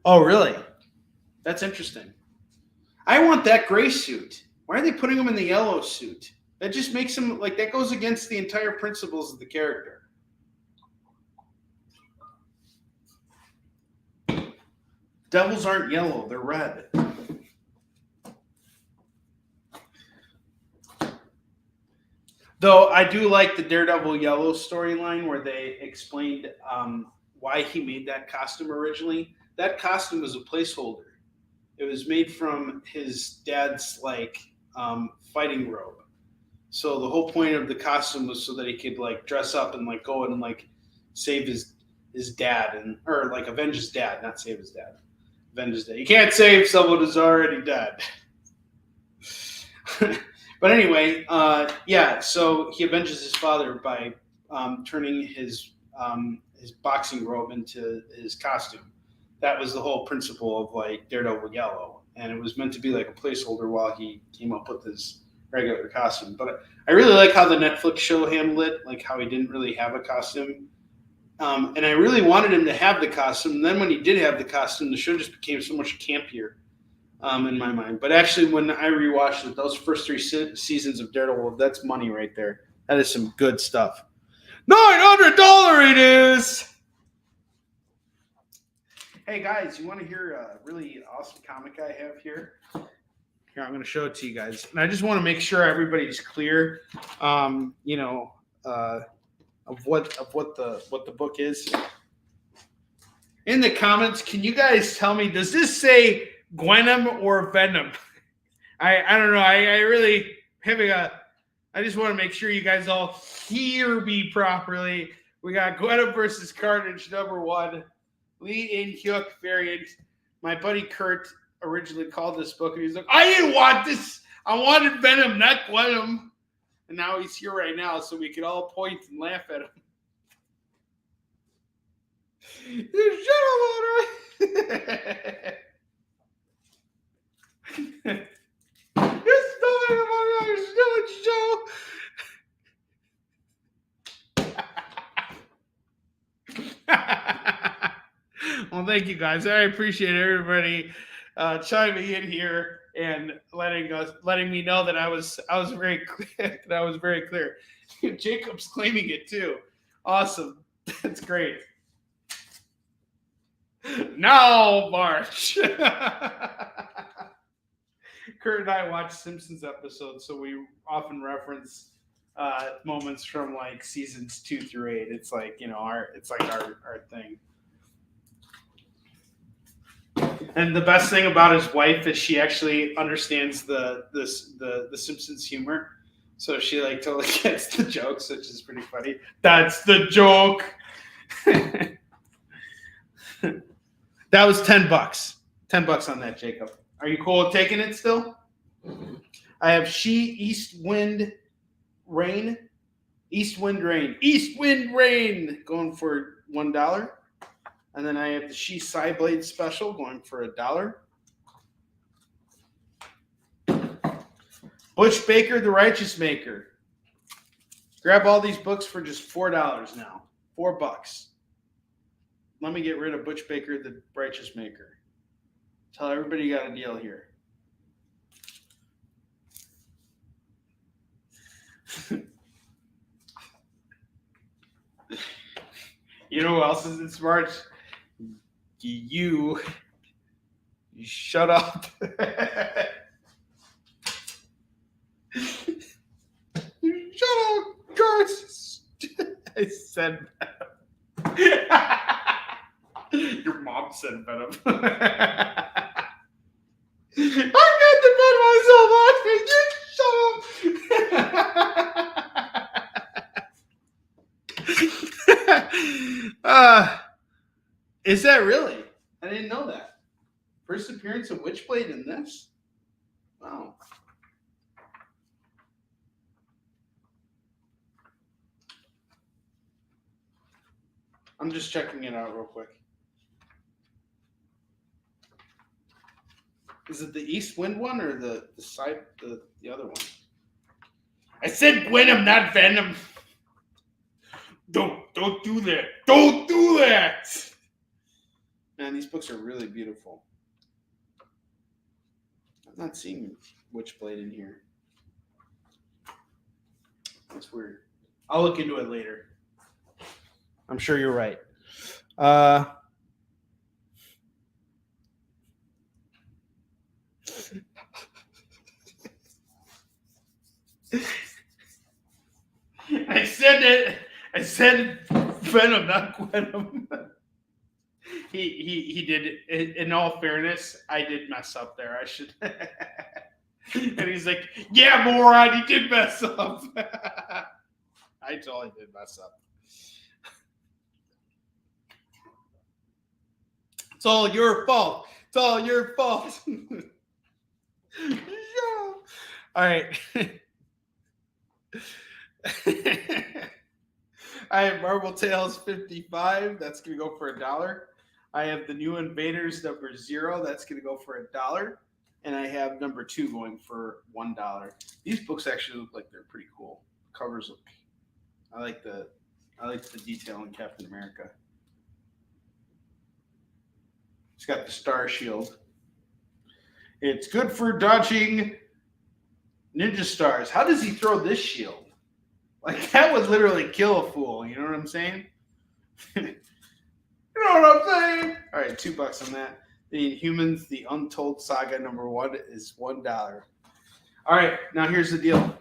Oh, really? That's interesting. I want that gray suit. Why are they putting him in the yellow suit? That just makes him, like, that goes against the entire principles of the character. Devils aren't yellow, they're red. Though I do like the Daredevil yellow storyline where they explained why he made that costume originally. That costume was a placeholder. It was made from his dad's fighting robe. So the whole point of the costume was so that he could dress up and go and save his dad or avenge his dad, not save his dad. Avenge his dad. You can't save someone who's already dead. But anyway, so he avenges his father by turning his boxing robe into his costume. That was the whole principle of Daredevil Yellow, and it was meant to be a placeholder while he came up with his regular costume. But I really like how the Netflix show handled it, how he didn't really have a costume. And I really wanted him to have the costume. And then when he did have the costume, the show just became so much campier in my mind. But actually, when I rewatched it, those first 3 seasons of Daredevil, that's money right there. That is some good stuff. $900 it is! Hey guys, you want to hear a really awesome comic I have here? Here, I'm going to show it to you guys. And I just want to make sure everybody's clear, of what the book is. In the comments, can you guys tell me, does this say Gwenom or Venom? I don't know. I really having I just want to make sure you guys all hear me properly. We got Gwenna versus Carnage #1, Lee In-hyuk variant. My buddy Kurt originally called this book, and he's like, I didn't want this. I wanted Venom, not Gwenna. And now he's here right now, so we can all point and laugh at him. You shut up, Onrie. You're stealing him, Onrie. You're stealing show. Well, thank you guys. I appreciate everybody chiming in here and letting me know that I was very clear. That I was very clear. Jacob's claiming it too. Awesome. That's great. Now March. Kurt and I watch Simpsons episodes, so we often reference moments from like seasons 2 through 8. It's like, you know, our thing. And the best thing about his wife is she actually understands the Simpsons humor. So she like totally gets the jokes, which is pretty funny. That's the joke. That was $10. $10 on that, Jacob. Are you cool with taking it still? I have East Wind Rain going for $1. And then I have the She Psyblade Special going for $1. Butch Baker, The Righteous Maker. Grab all these books for just $4 now. $4. Let me get rid of Butch Baker, The Righteous Maker. Tell everybody you got a deal here. You know who else is in March? You shut up. Shut up, guys. I said Venom. Your mom said Venom. I got to bet myself on it. You shut up. Is that really? I didn't know that. First appearance of Witchblade in this? Wow. I'm just checking it out real quick. Is it the East Wind one or the other one? I said Venom, not Venom. Don't do that. Don't do that. Man, these books are really beautiful. I'm not seeing Witchblade in here. That's weird. I'll look into it later. I'm sure you're right. I said Venom, not Venom. He did. In all fairness, I did mess up there. I should. And he's like, "Yeah, moron, you did mess up." I totally did mess up. It's all your fault. It's all your fault. Yeah. All right. I have Marvel Tales 55. That's going to go for $1. I have the New Invaders #0. That's going to go for $1. And I have #2 going for $1. These books actually look like they're pretty cool. The covers look. I like the detail in Captain America. It's got the Star Shield. It's good for dodging ninja stars. How does he throw this shield? Like, that would literally kill a fool. You know what I'm saying? You know what I'm saying? All right, $2 on that. The Inhumans, The Untold Saga #1 is $1. All right, now here's the deal.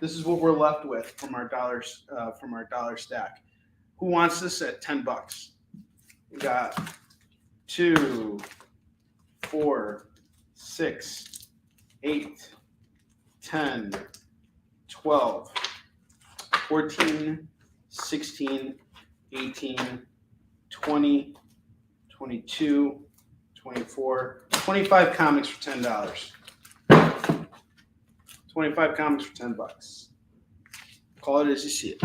This is what we're left with from our dollars, from our dollar stack. Who wants this at $10? We got 2, 4, 6, 8, 10, 12, 14, 16, 18, 20, 22, 24, 25 comics for $10. 25 comics for $10. Call it as you see it.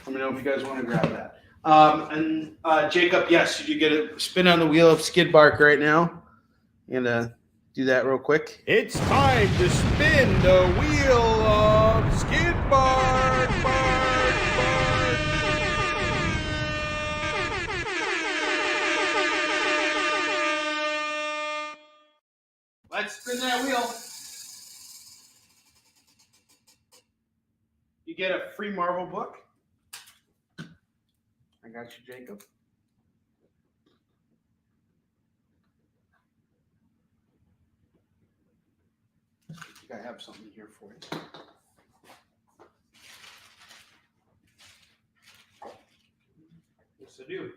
Let me know if you guys want to grab that. And Jacob, yes, you get a spin on the wheel of Skid Bark right now. I'm gonna do that real quick. It's time to spin the wheel of Skid Bark. Let's spin that wheel. You get a free Marvel book. I got you, Jacob. I think I have something here for you. Yes, I do.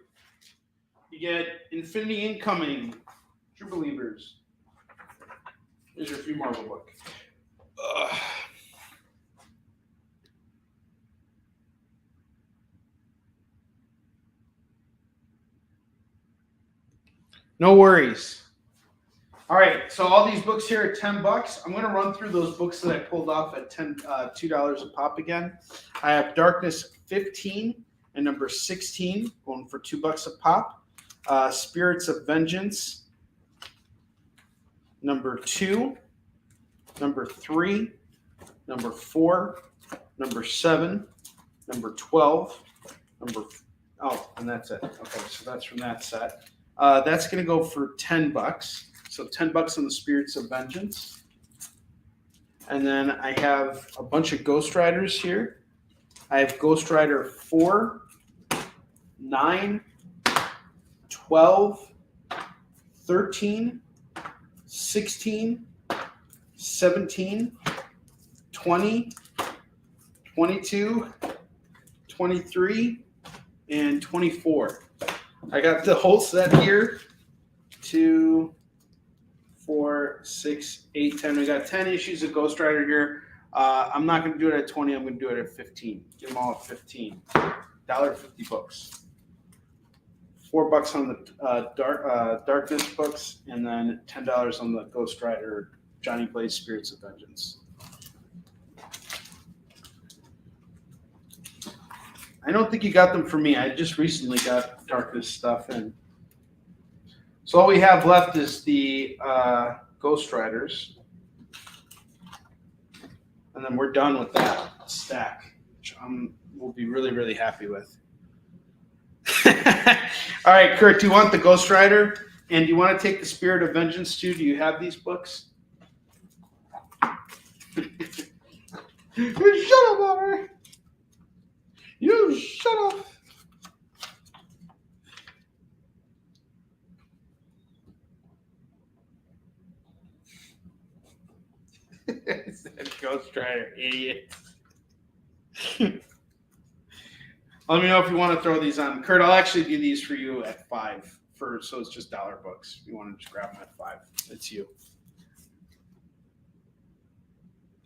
You get Infinity Incoming, True Believers. Here's your free Marvel book. No worries. All right, so all these books here are $10. I'm going to run through those books that I pulled off at $2 a pop again. I have Darkness 15 and number 16 going for $2 a pop. Spirits of Vengeance, number 2, number 3, number 4, number 7, number 12, and that's it. Okay, so that's from that set. That's going to go for $10. So $10 on the Spirits of Vengeance. And then I have a bunch of Ghost Riders here. I have Ghost Rider 4, 9, 12, 13, 16, 17, 20, 22, 23, and 24. I got the whole set here. 2, 4, 6, 8, 10. We got 10 issues of Ghost Rider here. I'm not going to do it at 20. I'm going to do it at 15. Get them all at 15. $1.50 books. $4 on the Darkness books, and then $10 on the Ghost Rider Johnny Blaze Spirits of Vengeance. I don't think you got them for me. I just recently got Darkness stuff in. So all we have left is the Ghost Riders. And then we're done with that stack, which we'll be really, really happy with. All right, Kurt, do you want the Ghost Rider? And do you want to take the Spirit of Vengeance too? Do you have these books? Shut up, Onrie. You shut up. Ghost Rider, idiot. Let me know if you want to throw these on. Kurt, I'll actually do these for you at 5. So it's just $1 books. If you want to just grab them at 5. It's you.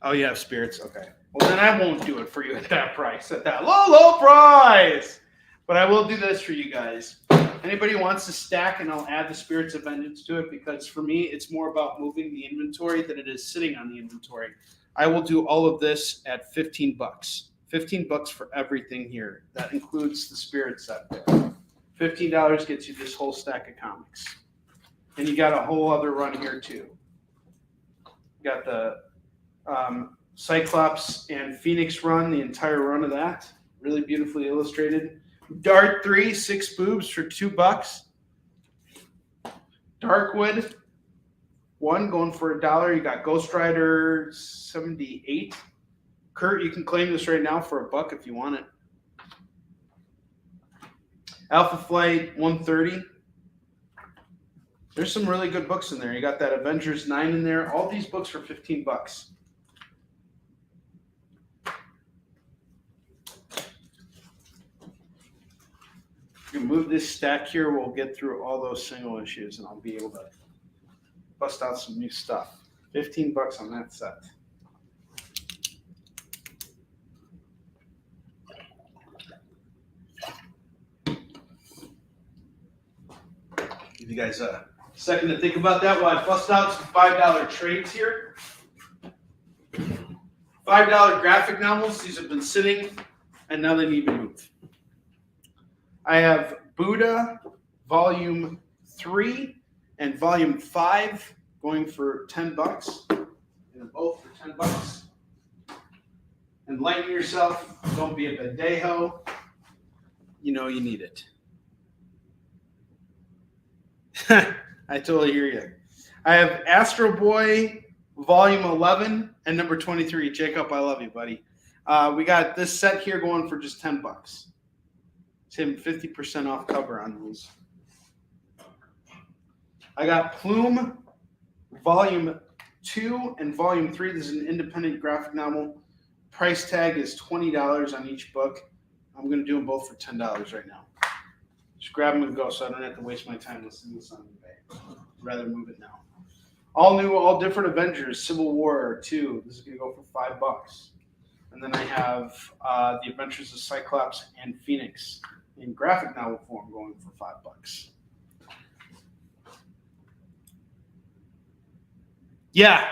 Oh, you have Spirits? Okay. Well, then I won't do it for you at that price, at that low price. But I will do this for you guys. Anybody wants to stack, and I'll add the Spirits of Vengeance to it, because for me, it's more about moving the inventory than it is sitting on the inventory. I will do all of this at $15. $15 for everything here. That includes the Spirit set there. $15 gets you this whole stack of comics. And you got a whole other run here too. You got the Cyclops and Phoenix run, the entire run of that. Really beautifully illustrated. Dart 3, 6 boobs for $2. Darkwood 1 going for $1. You got Ghost Rider 78. Kurt, you can claim this right now for $1 if you want it. Alpha Flight 130. There's some really good books in there. You got that Avengers 9 in there. All these books for $15. You can move this stack here. We'll get through all those single issues, and I'll be able to bust out some new stuff. $15 on that set. Give you guys a second to think about that while I bust out some $5 trades here. $5 graphic novels. These have been sitting, and now they need to move. I have Buddha Volume 3 and Volume 5 going for $10. And they're both for $10. Enlighten yourself. Don't be a pendejo. You know you need it. I totally hear you. I have Astro Boy Volume 11 and number 23. Jacob, I love you, buddy. We got this set here going for just $10. It's him 50% off cover on these. I got Plume Volume 2 and Volume 3. This is an independent graphic novel. Price tag is $20 on each book. I'm going to do them both for $10 right now. Just grab them and go so I don't have to waste my time listening to this on eBay. I'd rather move it now. All new, all different Avengers, Civil War 2. This is going to go for $5. And then I have The Adventures of Cyclops and Phoenix in graphic novel form going for $5. Yeah.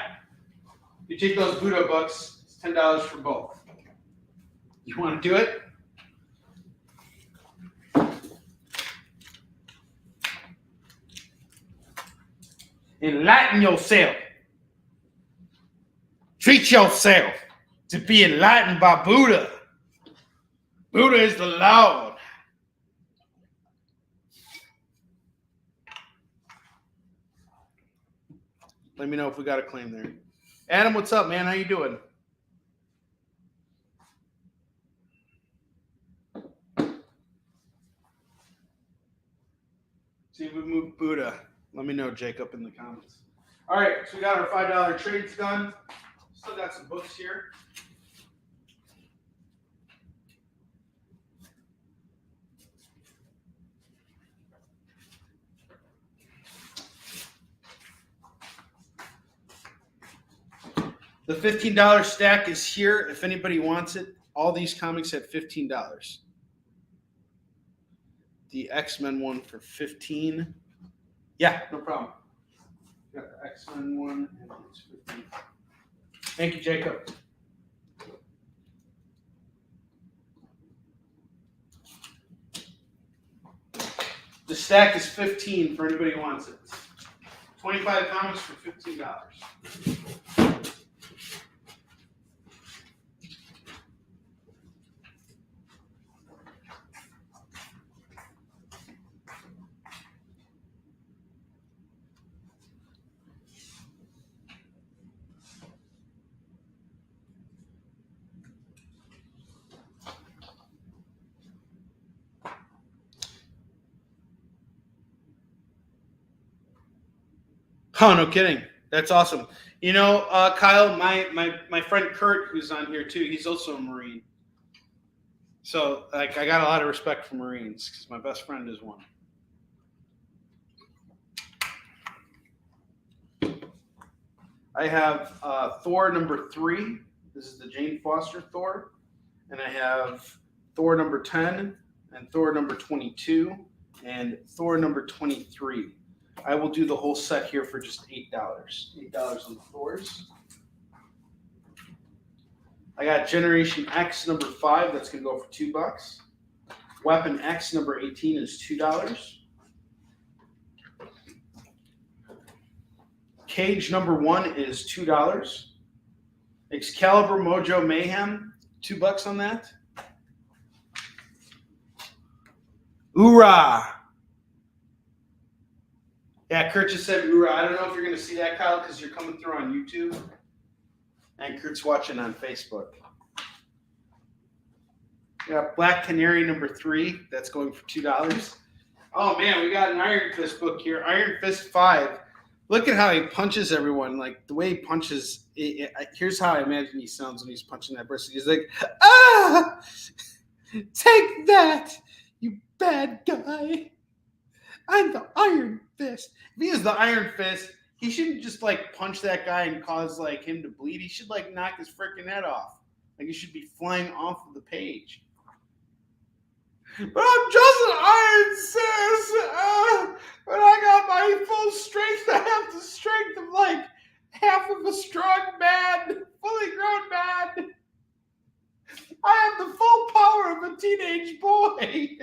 You take those Buddha books, it's $10 for both. You want to do it? Enlighten yourself. Treat yourself to be enlightened by Buddha. Buddha is the Lord. Let me know if we got a claim there. Adam, what's up, man? How you doing? See if we move Buddha. Let me know, Jacob, in the comments. All right, so we got our $5 trades done. Still got some books here. The $15 stack is here if anybody wants it. All these comics at $15. The X-Men one for $15. Yeah, no problem. Got the X-Men one and it's 15. Thank you, Jacob. The stack is $15 for anybody who wants it. 25 comics for $15. Oh, no kidding. That's awesome. You know, Kyle, my friend Kurt, who's on here too, he's also a Marine. So, like, I got a lot of respect for Marines because my best friend is one. I have Thor number 3. This is the Jane Foster Thor. And I have Thor number 10 and Thor number 22 and Thor number 23. I will do the whole set here for just $8. $8 on the Thors. I got Generation X number 5. That's going to go for $2. Weapon X number 18 is $2. Cage number 1 is $2. Excalibur Mojo Mayhem, $2 on that. Hoorah! Yeah, Kurt just said hoorah. I don't know if you're going to see that, Kyle, because you're coming through on YouTube. And Kurt's watching on Facebook. We got Black Canary number 3. That's going for $2. Oh, man, we got an Iron Fist book here. Iron Fist 5. Look at how he punches everyone. Like, the way he punches. Here's how I imagine he sounds when he's punching that person. He's like, ah! Take that, you bad guy. I'm the Iron Fist. If he is the Iron Fist, he shouldn't just like punch that guy and cause like him to bleed. He should like knock his freaking head off. Like he should be flying off of the page. But I'm just an iron sis. When I got my full strength, I have the strength of like half of a strong man, fully grown man. I have the full power of a teenage boy.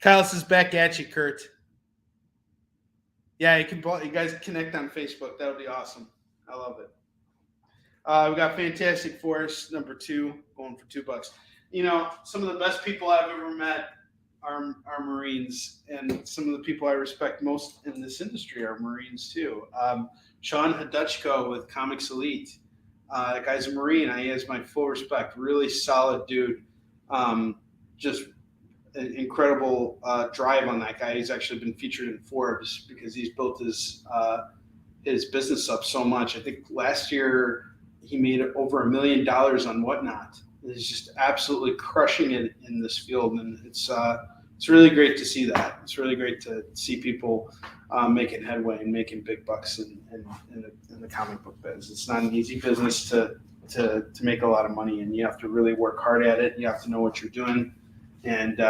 Kyle says back at you, Kurt. Yeah, you guys connect on Facebook. That'll be awesome. I love it. We got Fantastic Force number 2 going for $2. You know, some of the best people I've ever met are Marines, and some of the people I respect most in this industry are Marines too. Sean Hadutchko with Comics Elite. That guy's a Marine. He has my full respect. Really solid dude. Just an incredible drive on that guy. He's actually been featured in Forbes because he's built his business up so much. I think last year he made over $1 million on Whatnot. He's just absolutely crushing it in this field, and it's really great to see that. It's really great to see people making headway and making big bucks in the comic book biz. It's not an easy business to make a lot of money, and you have to really work hard at it. You have to know what you're doing. And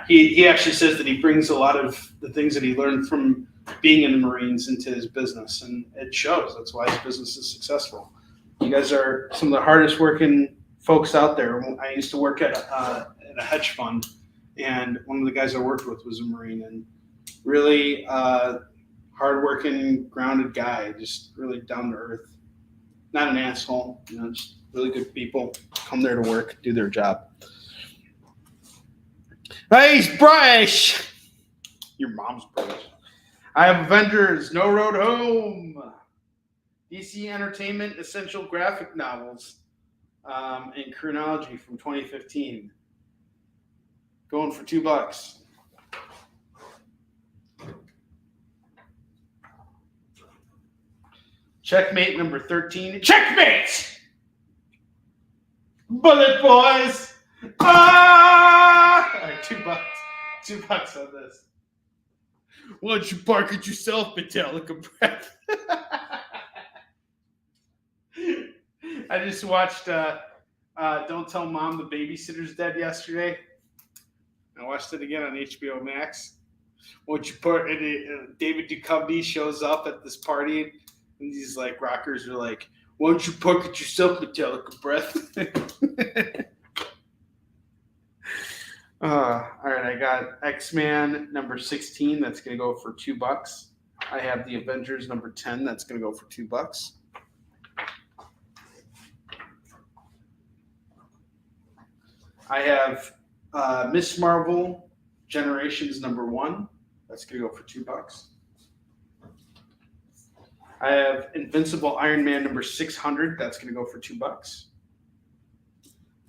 he actually says that he brings a lot of the things that he learned from being in the Marines into his business, and it shows. That's why his business is successful. You guys are some of the hardest working folks out there. I used to work at a hedge fund, and one of the guys I worked with was a Marine, and really hardworking, grounded guy, just really down to earth. Not an asshole, just really good people. Come there to work, do their job. Hey, he's British. Your mom's British. I have Avengers, No Road Home, DC Entertainment Essential Graphic Novels, in chronology from 2015. Going for $2. Checkmate number 13. Checkmate! Bullet boys! Ah! All right, $2. $2 on this. Why don't you bark at yourself, Metallica breath? I just watched Don't Tell Mom the Babysitter's Dead yesterday. I watched it again on HBO Max. David Duchovny shows up at this party, and these like rockers are like, "Why don't you bark at yourself, Metallica breath?" All right, I got X-Men number 16. That's going to go for $2. I have the Avengers number 10. That's going to go for $2. I have Miss Marvel Generations number 1. That's going to go for $2. I have Invincible Iron Man number 600. That's going to go for $2.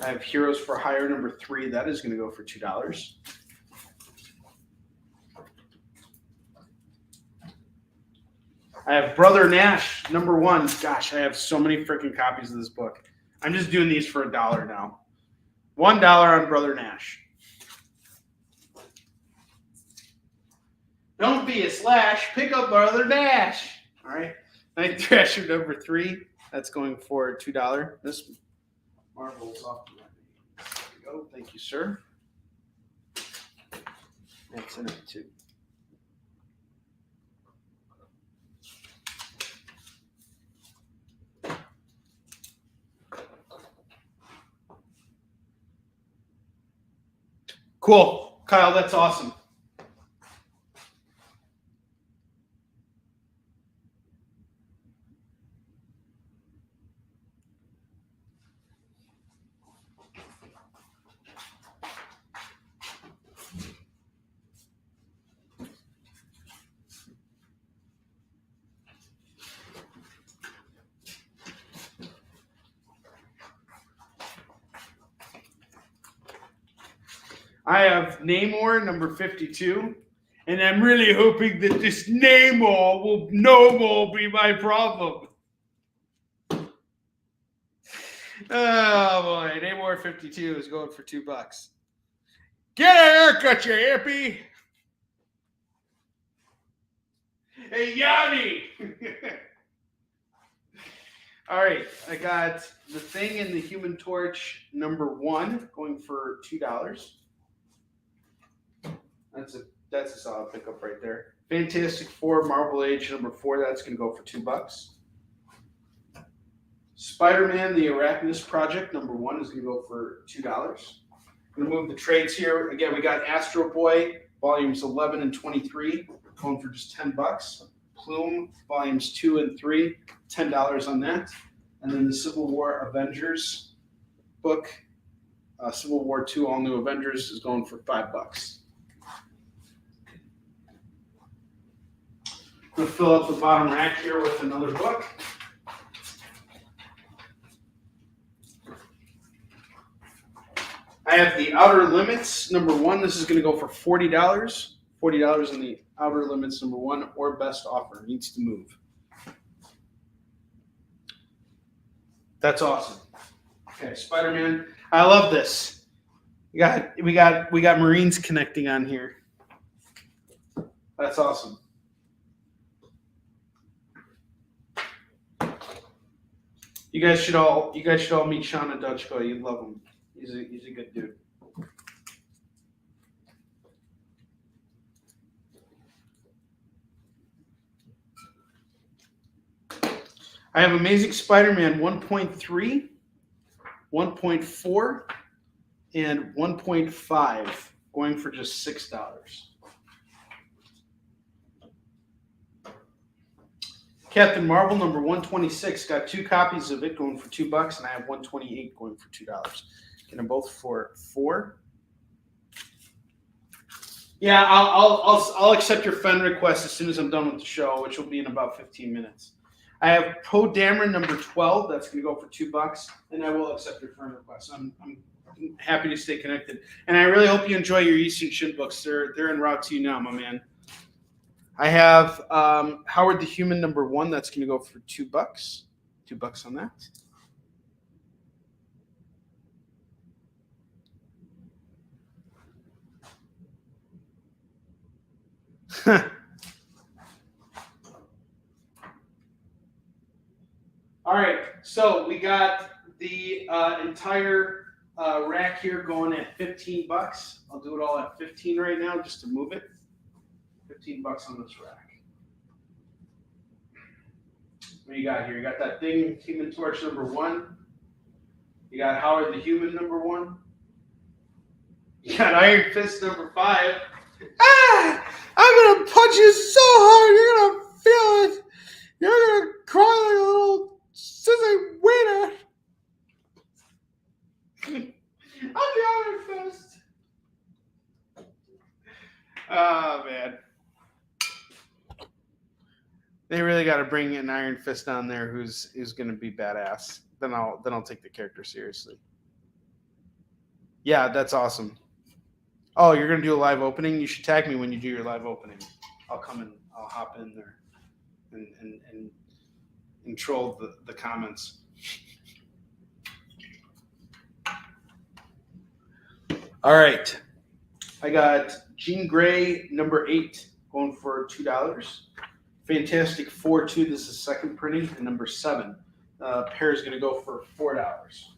I have Heroes for Hire number 3. That is going to go for $2. I have Brother Nash number 1. Gosh, I have so many freaking copies of this book. I'm just doing these for $1 now. $1 on Brother Nash. Don't be a slash. Pick up Brother Nash. All right. Night Thrasher number 3. That's going for $2. This Marvel's off the line. There we go. Thank you, sir. That's in it too. Cool. Kyle, that's awesome. I have Namor number 52, and I'm really hoping that this Namor will no more be my problem. Oh boy, Namor 52 is going for $2. Get a haircut, you hippie. Hey, Yanni. All right, I got the Thing and the Human Torch #1 going for $2. That's a solid pickup right there. Fantastic Four Marvel Age #4, that's going to go for $2. Spider-Man the Arachnus Project #1 is going to go for $2. I'm going to move the trades here. Again, we got Astro Boy volumes 11 and 23 going for just $10. Plume volumes 2 and 3, $10 on that. And then the Civil War Avengers book, Civil War II All New Avengers, is going for $5. I'm going to fill up the bottom rack here with another book. I have the Outer Limits #1. This is going to go for $40. $40 in the Outer Limits #1 or Best Offer. Needs to move. That's awesome. Okay, Spider-Man. I love this. We got Marines connecting on here. That's awesome. You guys should all meet Shauna Dutchko. You'd love him. He's a good dude. I have Amazing Spider-Man 1.3, 1.4, and 1.5 going for just $6. Captain Marvel #126, got 2 copies of it going for $2, and I have 128 going for $2. Get them both for $4. Yeah, I'll accept your friend request as soon as I'm done with the show, which will be in about 15 minutes. I have Poe Dameron #12. That's going to go for $2, and I will accept your friend request. I'm happy to stay connected, and I really hope you enjoy your Eastern Shin books. They're en route to you now, my man. I have Howard the Human #1. That's going to go for $2. $2 on that. All right, so we got the entire rack here going at $15. I'll do it all at 15 right now just to move it. $15 on this rack. What do you got here? You got that Thing, Human Torch #1. You got Howard the Human #1. You got Iron Fist #5. Ah! I'm gonna punch you so hard, you're gonna feel it. You're gonna cry like a little sissy wiener. I'm the Iron Fist. Oh man. They really got to bring an Iron Fist on there who's going to be badass. Then I'll take the character seriously. Yeah, that's awesome. Oh, you're going to do a live opening? You should tag me when you do your live opening. I'll come in. I'll hop in there and troll the comments. All right. I got Jean Grey #8 going for $2. Fantastic Four 2, this is second printing, and #7. Pair is going to go for $4.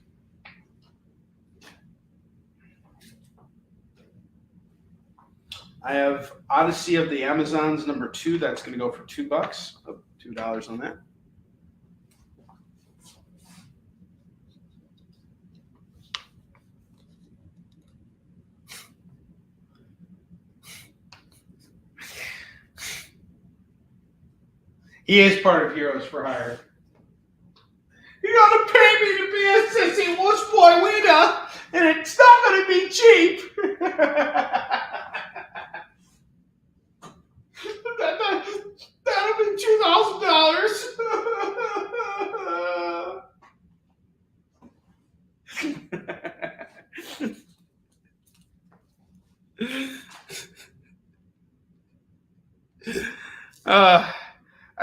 I have Odyssey of the Amazons #2, that's going to go for $2. $2 on that. He is part of Heroes for Hire. You're going to pay me to be a sissy wuss boy wiener, and it's not going to be cheap. That'll be $2,000.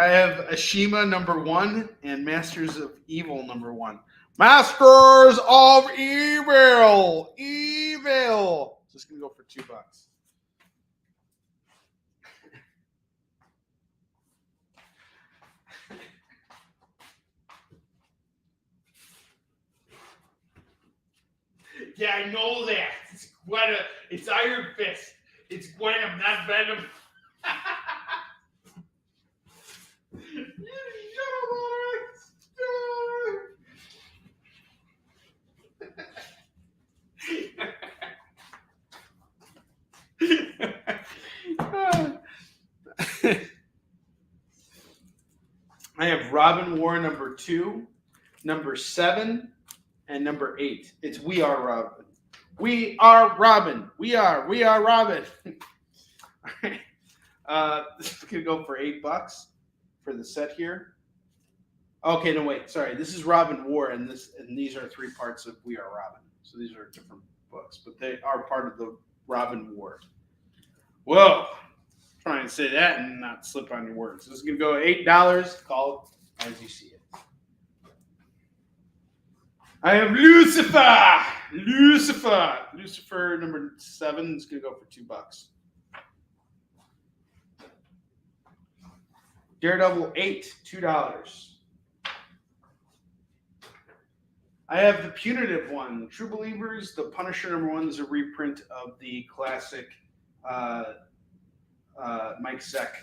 I have Ashima #1 and Masters of Evil #1. Masters of Evil. Evil. It's This is gonna go for $2. Yeah, I know that. It's Gwena. It's Iron Fist. It's Gwenum, not Venom. I have Robin War number 2, number 7, and number 8. It's We Are Robin. We are Robin. We are Robin. All right. This is gonna go for $8 for the set here. Okay, no wait, sorry. This is Robin War, and these are 3 parts of We Are Robin. So these are different books, but they are part of the Robin War. Whoa, trying to say that and not slip on your words. This is gonna go $8. Call it as you see it. I have Lucifer. Lucifer number 7 is gonna go for $2. Daredevil 8, $2. I have the Punitive one, True Believers. The Punisher number 1 is a reprint of the classic Mike Zeck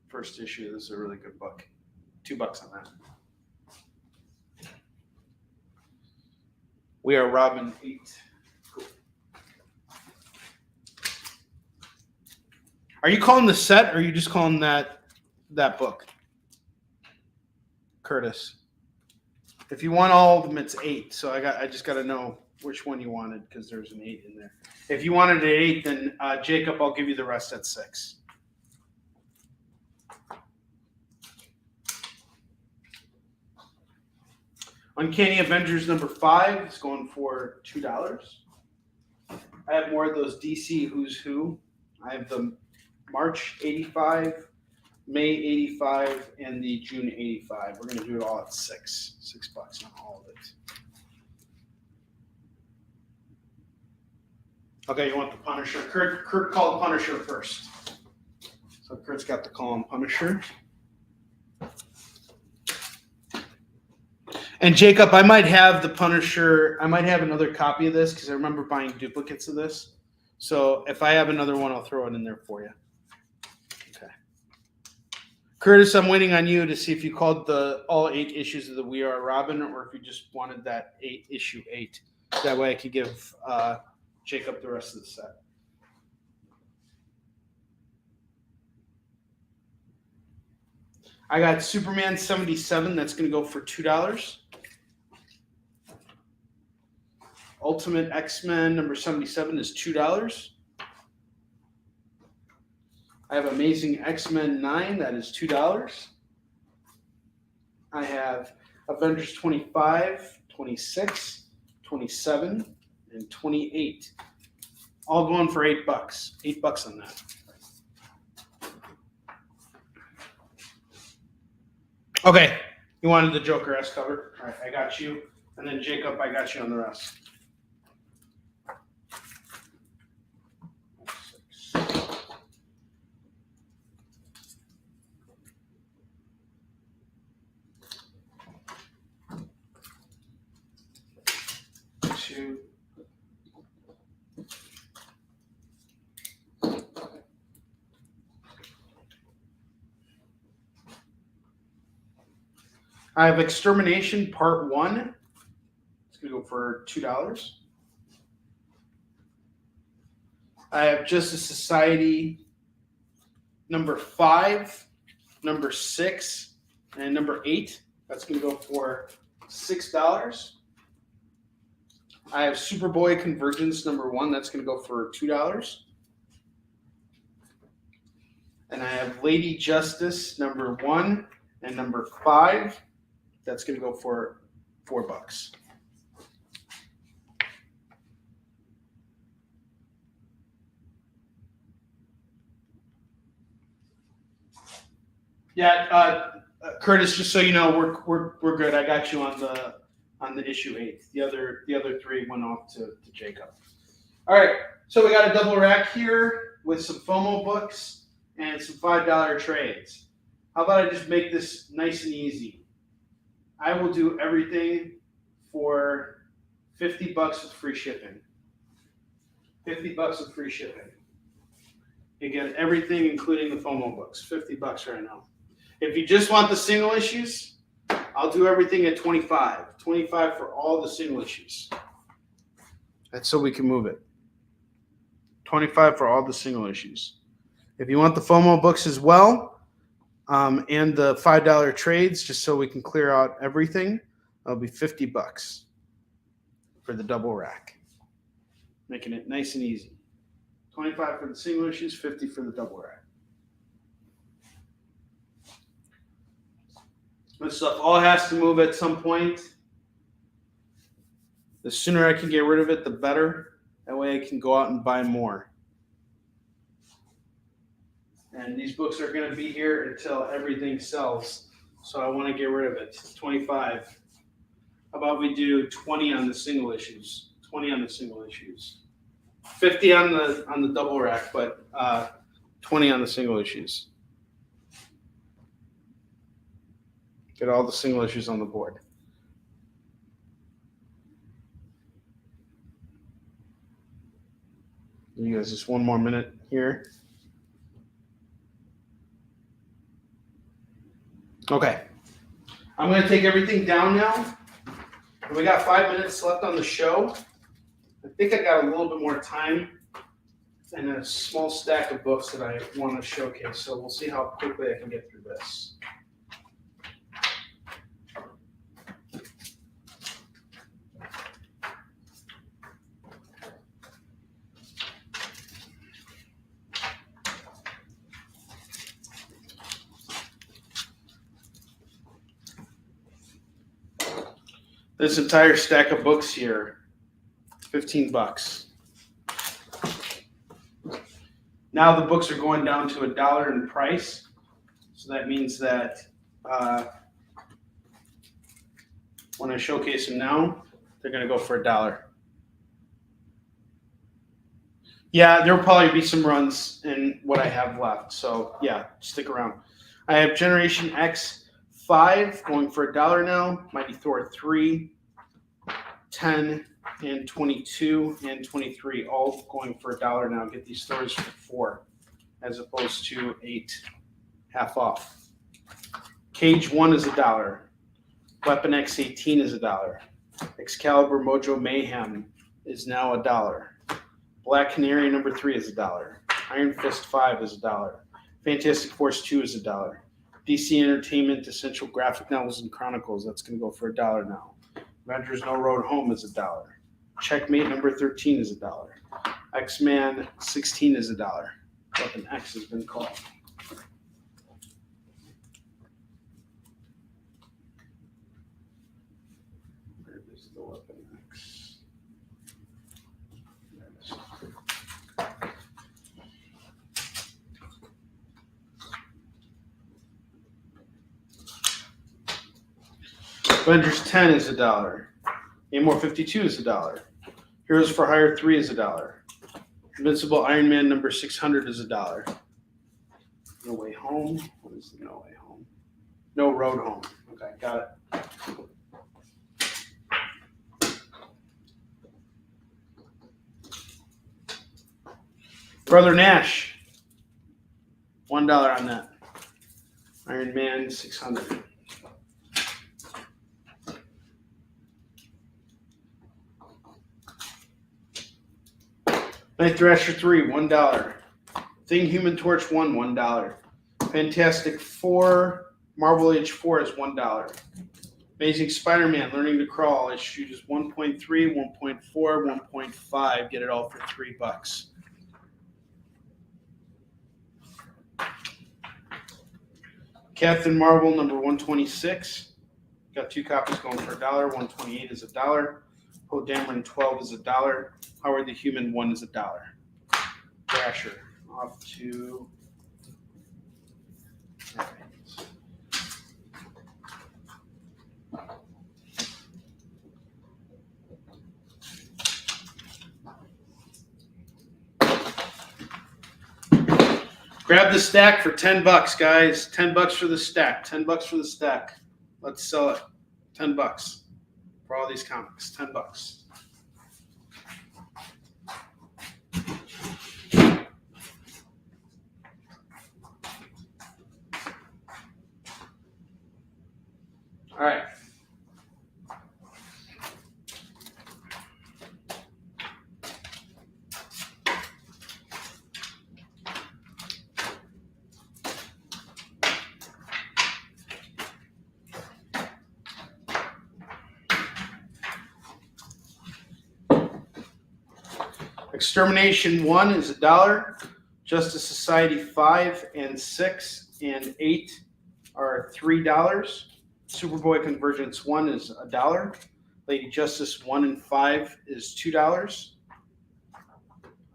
first issue. This is a really good book. $2 on that. We Are Robin 8. Cool. Are you calling the set, or are you just calling that book, Curtis? If you want all of them, it's 8. So I just got to know which one you wanted, because there's an 8 in there. If you wanted an 8, then Jacob, I'll give you the rest at 6. Uncanny Avengers number 5 is going for $2. I have more of those DC Who's Who. I have the March 85, May 85, and the June 85. We're going to do it all at $6 on all of it. Okay, you want the Punisher? Kurt called Punisher first. So Kurt's got to call him Punisher. And Jacob, I might have the Punisher. I might have another copy of this because I remember buying duplicates of this. So if I have another one, I'll throw it in there for you. Okay. Curtis, I'm waiting on you to see if you called all 8 issues of the We Are Robin, or if you just wanted that issue 8. That way I could give Jacob the rest of the set. I got Superman 77. That's going to go for $2. Ultimate X-Men number 77 is $2. I have Amazing X-Men 9. That is $2. I have Avengers 25, 26, 27, and 28. All going for $8. $8 on that. Okay. You wanted the Joker S cover? All right, I got you. And then Jacob, I got you on the rest. Two. I have Extermination Part 1. It's going to go for $2. I have Justice Society number 5, number 6, and number 8. That's going to go for $6. I have Superboy Convergence number 1. That's going to go for $2. And I have Lady Justice number 1 and number 5. That's going to go for $4. Yeah, Curtis. Just so you know, we're good. I got you on the issue 8. The other 3 went off to Jacob. All right. So we got a double rack here with some FOMO books and some $5 trades. How about I just make this nice and easy? I will do everything for $50 with free shipping. $50 with free shipping. You get everything, including the FOMO books. $50 right now. If you just want the single issues, I'll do everything at $25. $25 for all the single issues. That's so we can move it. $25 for all the single issues. If you want the FOMO books as well, and the $5 trades, just so we can clear out everything, it'll be $50 for the double rack. Making it nice and easy. $25 for the single issues, $50 for the double rack. This stuff all has to move at some point. The sooner I can get rid of it, the better. That way I can go out and buy more. And these books are going to be here until everything sells. So I want to get rid of it. 25. How about we do 20 on the single issues? 20 on the single issues. 50 on the double rack, but 20 on the single issues. Get all the single issues on the board. You guys, just one more minute here. Okay. I'm going to take everything down now. And we got 5 minutes left on the show. I think I got a little bit more time and a small stack of books that I want to showcase. So we'll see how quickly I can get through this. This entire stack of books here, $15. Now the books are going down to $1 in price. So that means that when I showcase them now, they're going to go for $1. Yeah, there'll probably be some runs in what I have left. So yeah, stick around. I have Generation X5 going for $1 now. Mighty Thor 3, 10, and 22 and 23, all going for $1 now. Get these stores for $4 as opposed to $8, half off. Cage 1 is $1. Weapon X18 is $1. Excalibur Mojo Mayhem is now $1. Black Canary number 3 is $1. Iron Fist 5 is $1. Fantastic Force 2 is $1. DC Entertainment Essential Graphic Novels and Chronicles, that's going to go for $1 now. Avengers No Road Home is $1. Checkmate number 13 is $1. X-Man 16 is $1. Weapon X has been called. Where is the Weapon X? There it is. Avengers 10 is $1. Namor 52 is $1. Heroes for Hire 3 is $1. Invincible Iron Man number 600 is $1. No Way Home. What is the No Way Home? No Road Home. Okay, got it. Brother Nash. $1 on that. Iron Man 600. Night Thrasher 3, $1. Thing Human Torch 1, $1. Fantastic Four, Marvel Age 4 is $1. Amazing Spider-Man, Learning to Crawl, issues 1.3, 1.4, 1.5. Get it all for $3. Captain Marvel number 126. Got 2 copies going for $1. 128 is $1. Poe Dameron 12 is $1. Howard the Human 1 is $1. Thrasher off to. Grab the stack for $10, guys. $10 for the stack. $10 for the stack. Let's sell it. $10 for all these comics. $10. All right. Extermination 1 is $1. Justice Society 5 and 6 and 8 are $3. Superboy Convergence 1 is $1. Lady Justice 1 and 5 is $2.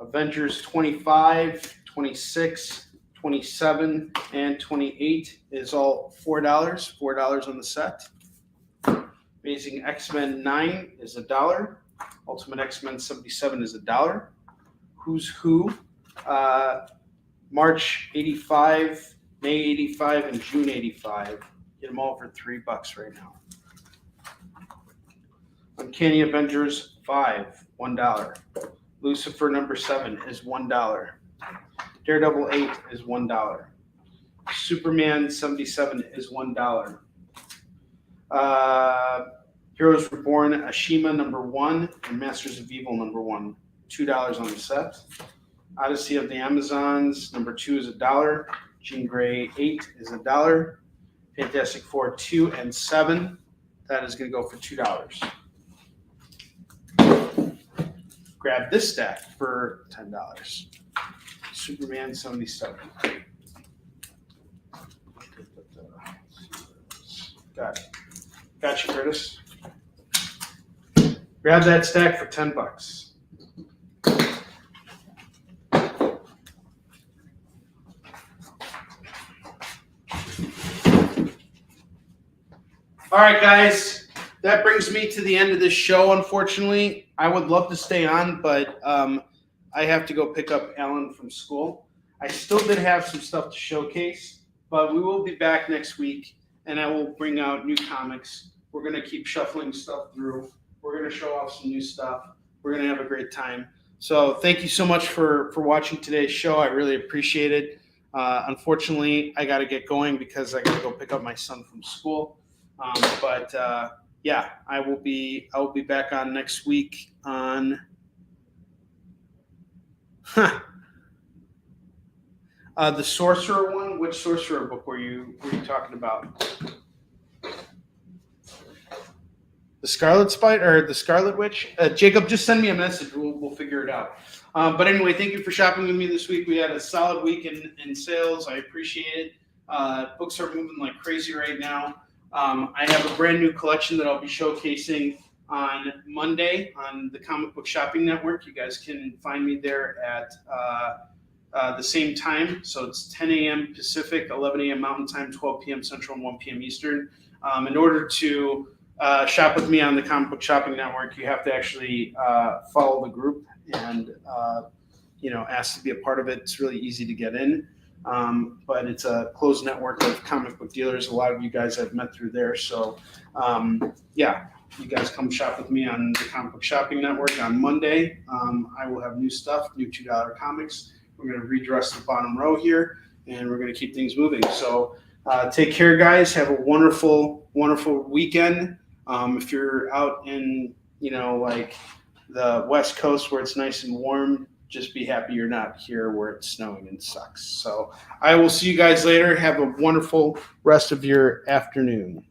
Avengers 25, 26, 27, and 28 is all $4. $4 on the set. Amazing X-Men 9 is $1. Ultimate X-Men 77 is $1. Who's Who, March 85, May 85, and June 85. Get them all for $3 right now. Uncanny Avengers 5, $1. Lucifer number 7 is $1. Daredevil 8 is $1. Superman 77 is $1. Heroes Reborn Ashima number 1 and Masters of Evil number 1, $2 on the set. Odyssey of the Amazons number 2 is $1. Jean Grey 8 is $1. Fantastic Four 2 and 7, that is going to go for $2. Grab this stack for $10. Superman 77. Got it. Gotcha, Curtis. Grab that stack for $10. All right, guys, that brings me to the end of this show, unfortunately. I would love to stay on, but I have to go pick up Alan from school. I still did have some stuff to showcase, but we will be back next week, and I will bring out new comics. We're going to keep shuffling stuff through. We're going to show off some new stuff. We're going to have a great time. So thank you so much for watching today's show. I really appreciate it. Unfortunately, I got to get going because I got to go pick up my son from school. Yeah, I will be back on next week on the Sorcerer one. Which Sorcerer book were you talking about? The Scarlet Spider or the Scarlet Witch? Jacob, just send me a message. We'll figure it out. But anyway, thank you for shopping with me this week. We had a solid week in sales. I appreciate it. Books are moving like crazy right now. I have a brand new collection that I'll be showcasing on Monday on the Comic Book Shopping Network. You guys can find me there at the same time. So it's 10 a.m. Pacific, 11 a.m. Mountain Time, 12 p.m. Central, and 1 p.m. Eastern. In order to shop with me on the Comic Book Shopping Network, you have to actually follow the group and ask to be a part of it. It's really easy to get in. But it's a closed network of comic book dealers. A lot of you guys I've met through there. So, yeah, you guys come shop with me on the Comic Book Shopping Network on Monday. I will have new stuff, new $2 comics. We're going to redress the bottom row here, and we're going to keep things moving. So take care, guys. Have a wonderful, wonderful weekend. If you're out in, like the West Coast where it's nice and warm, just be happy you're not here where it's snowing and sucks. So I will see you guys later. Have a wonderful rest of your afternoon.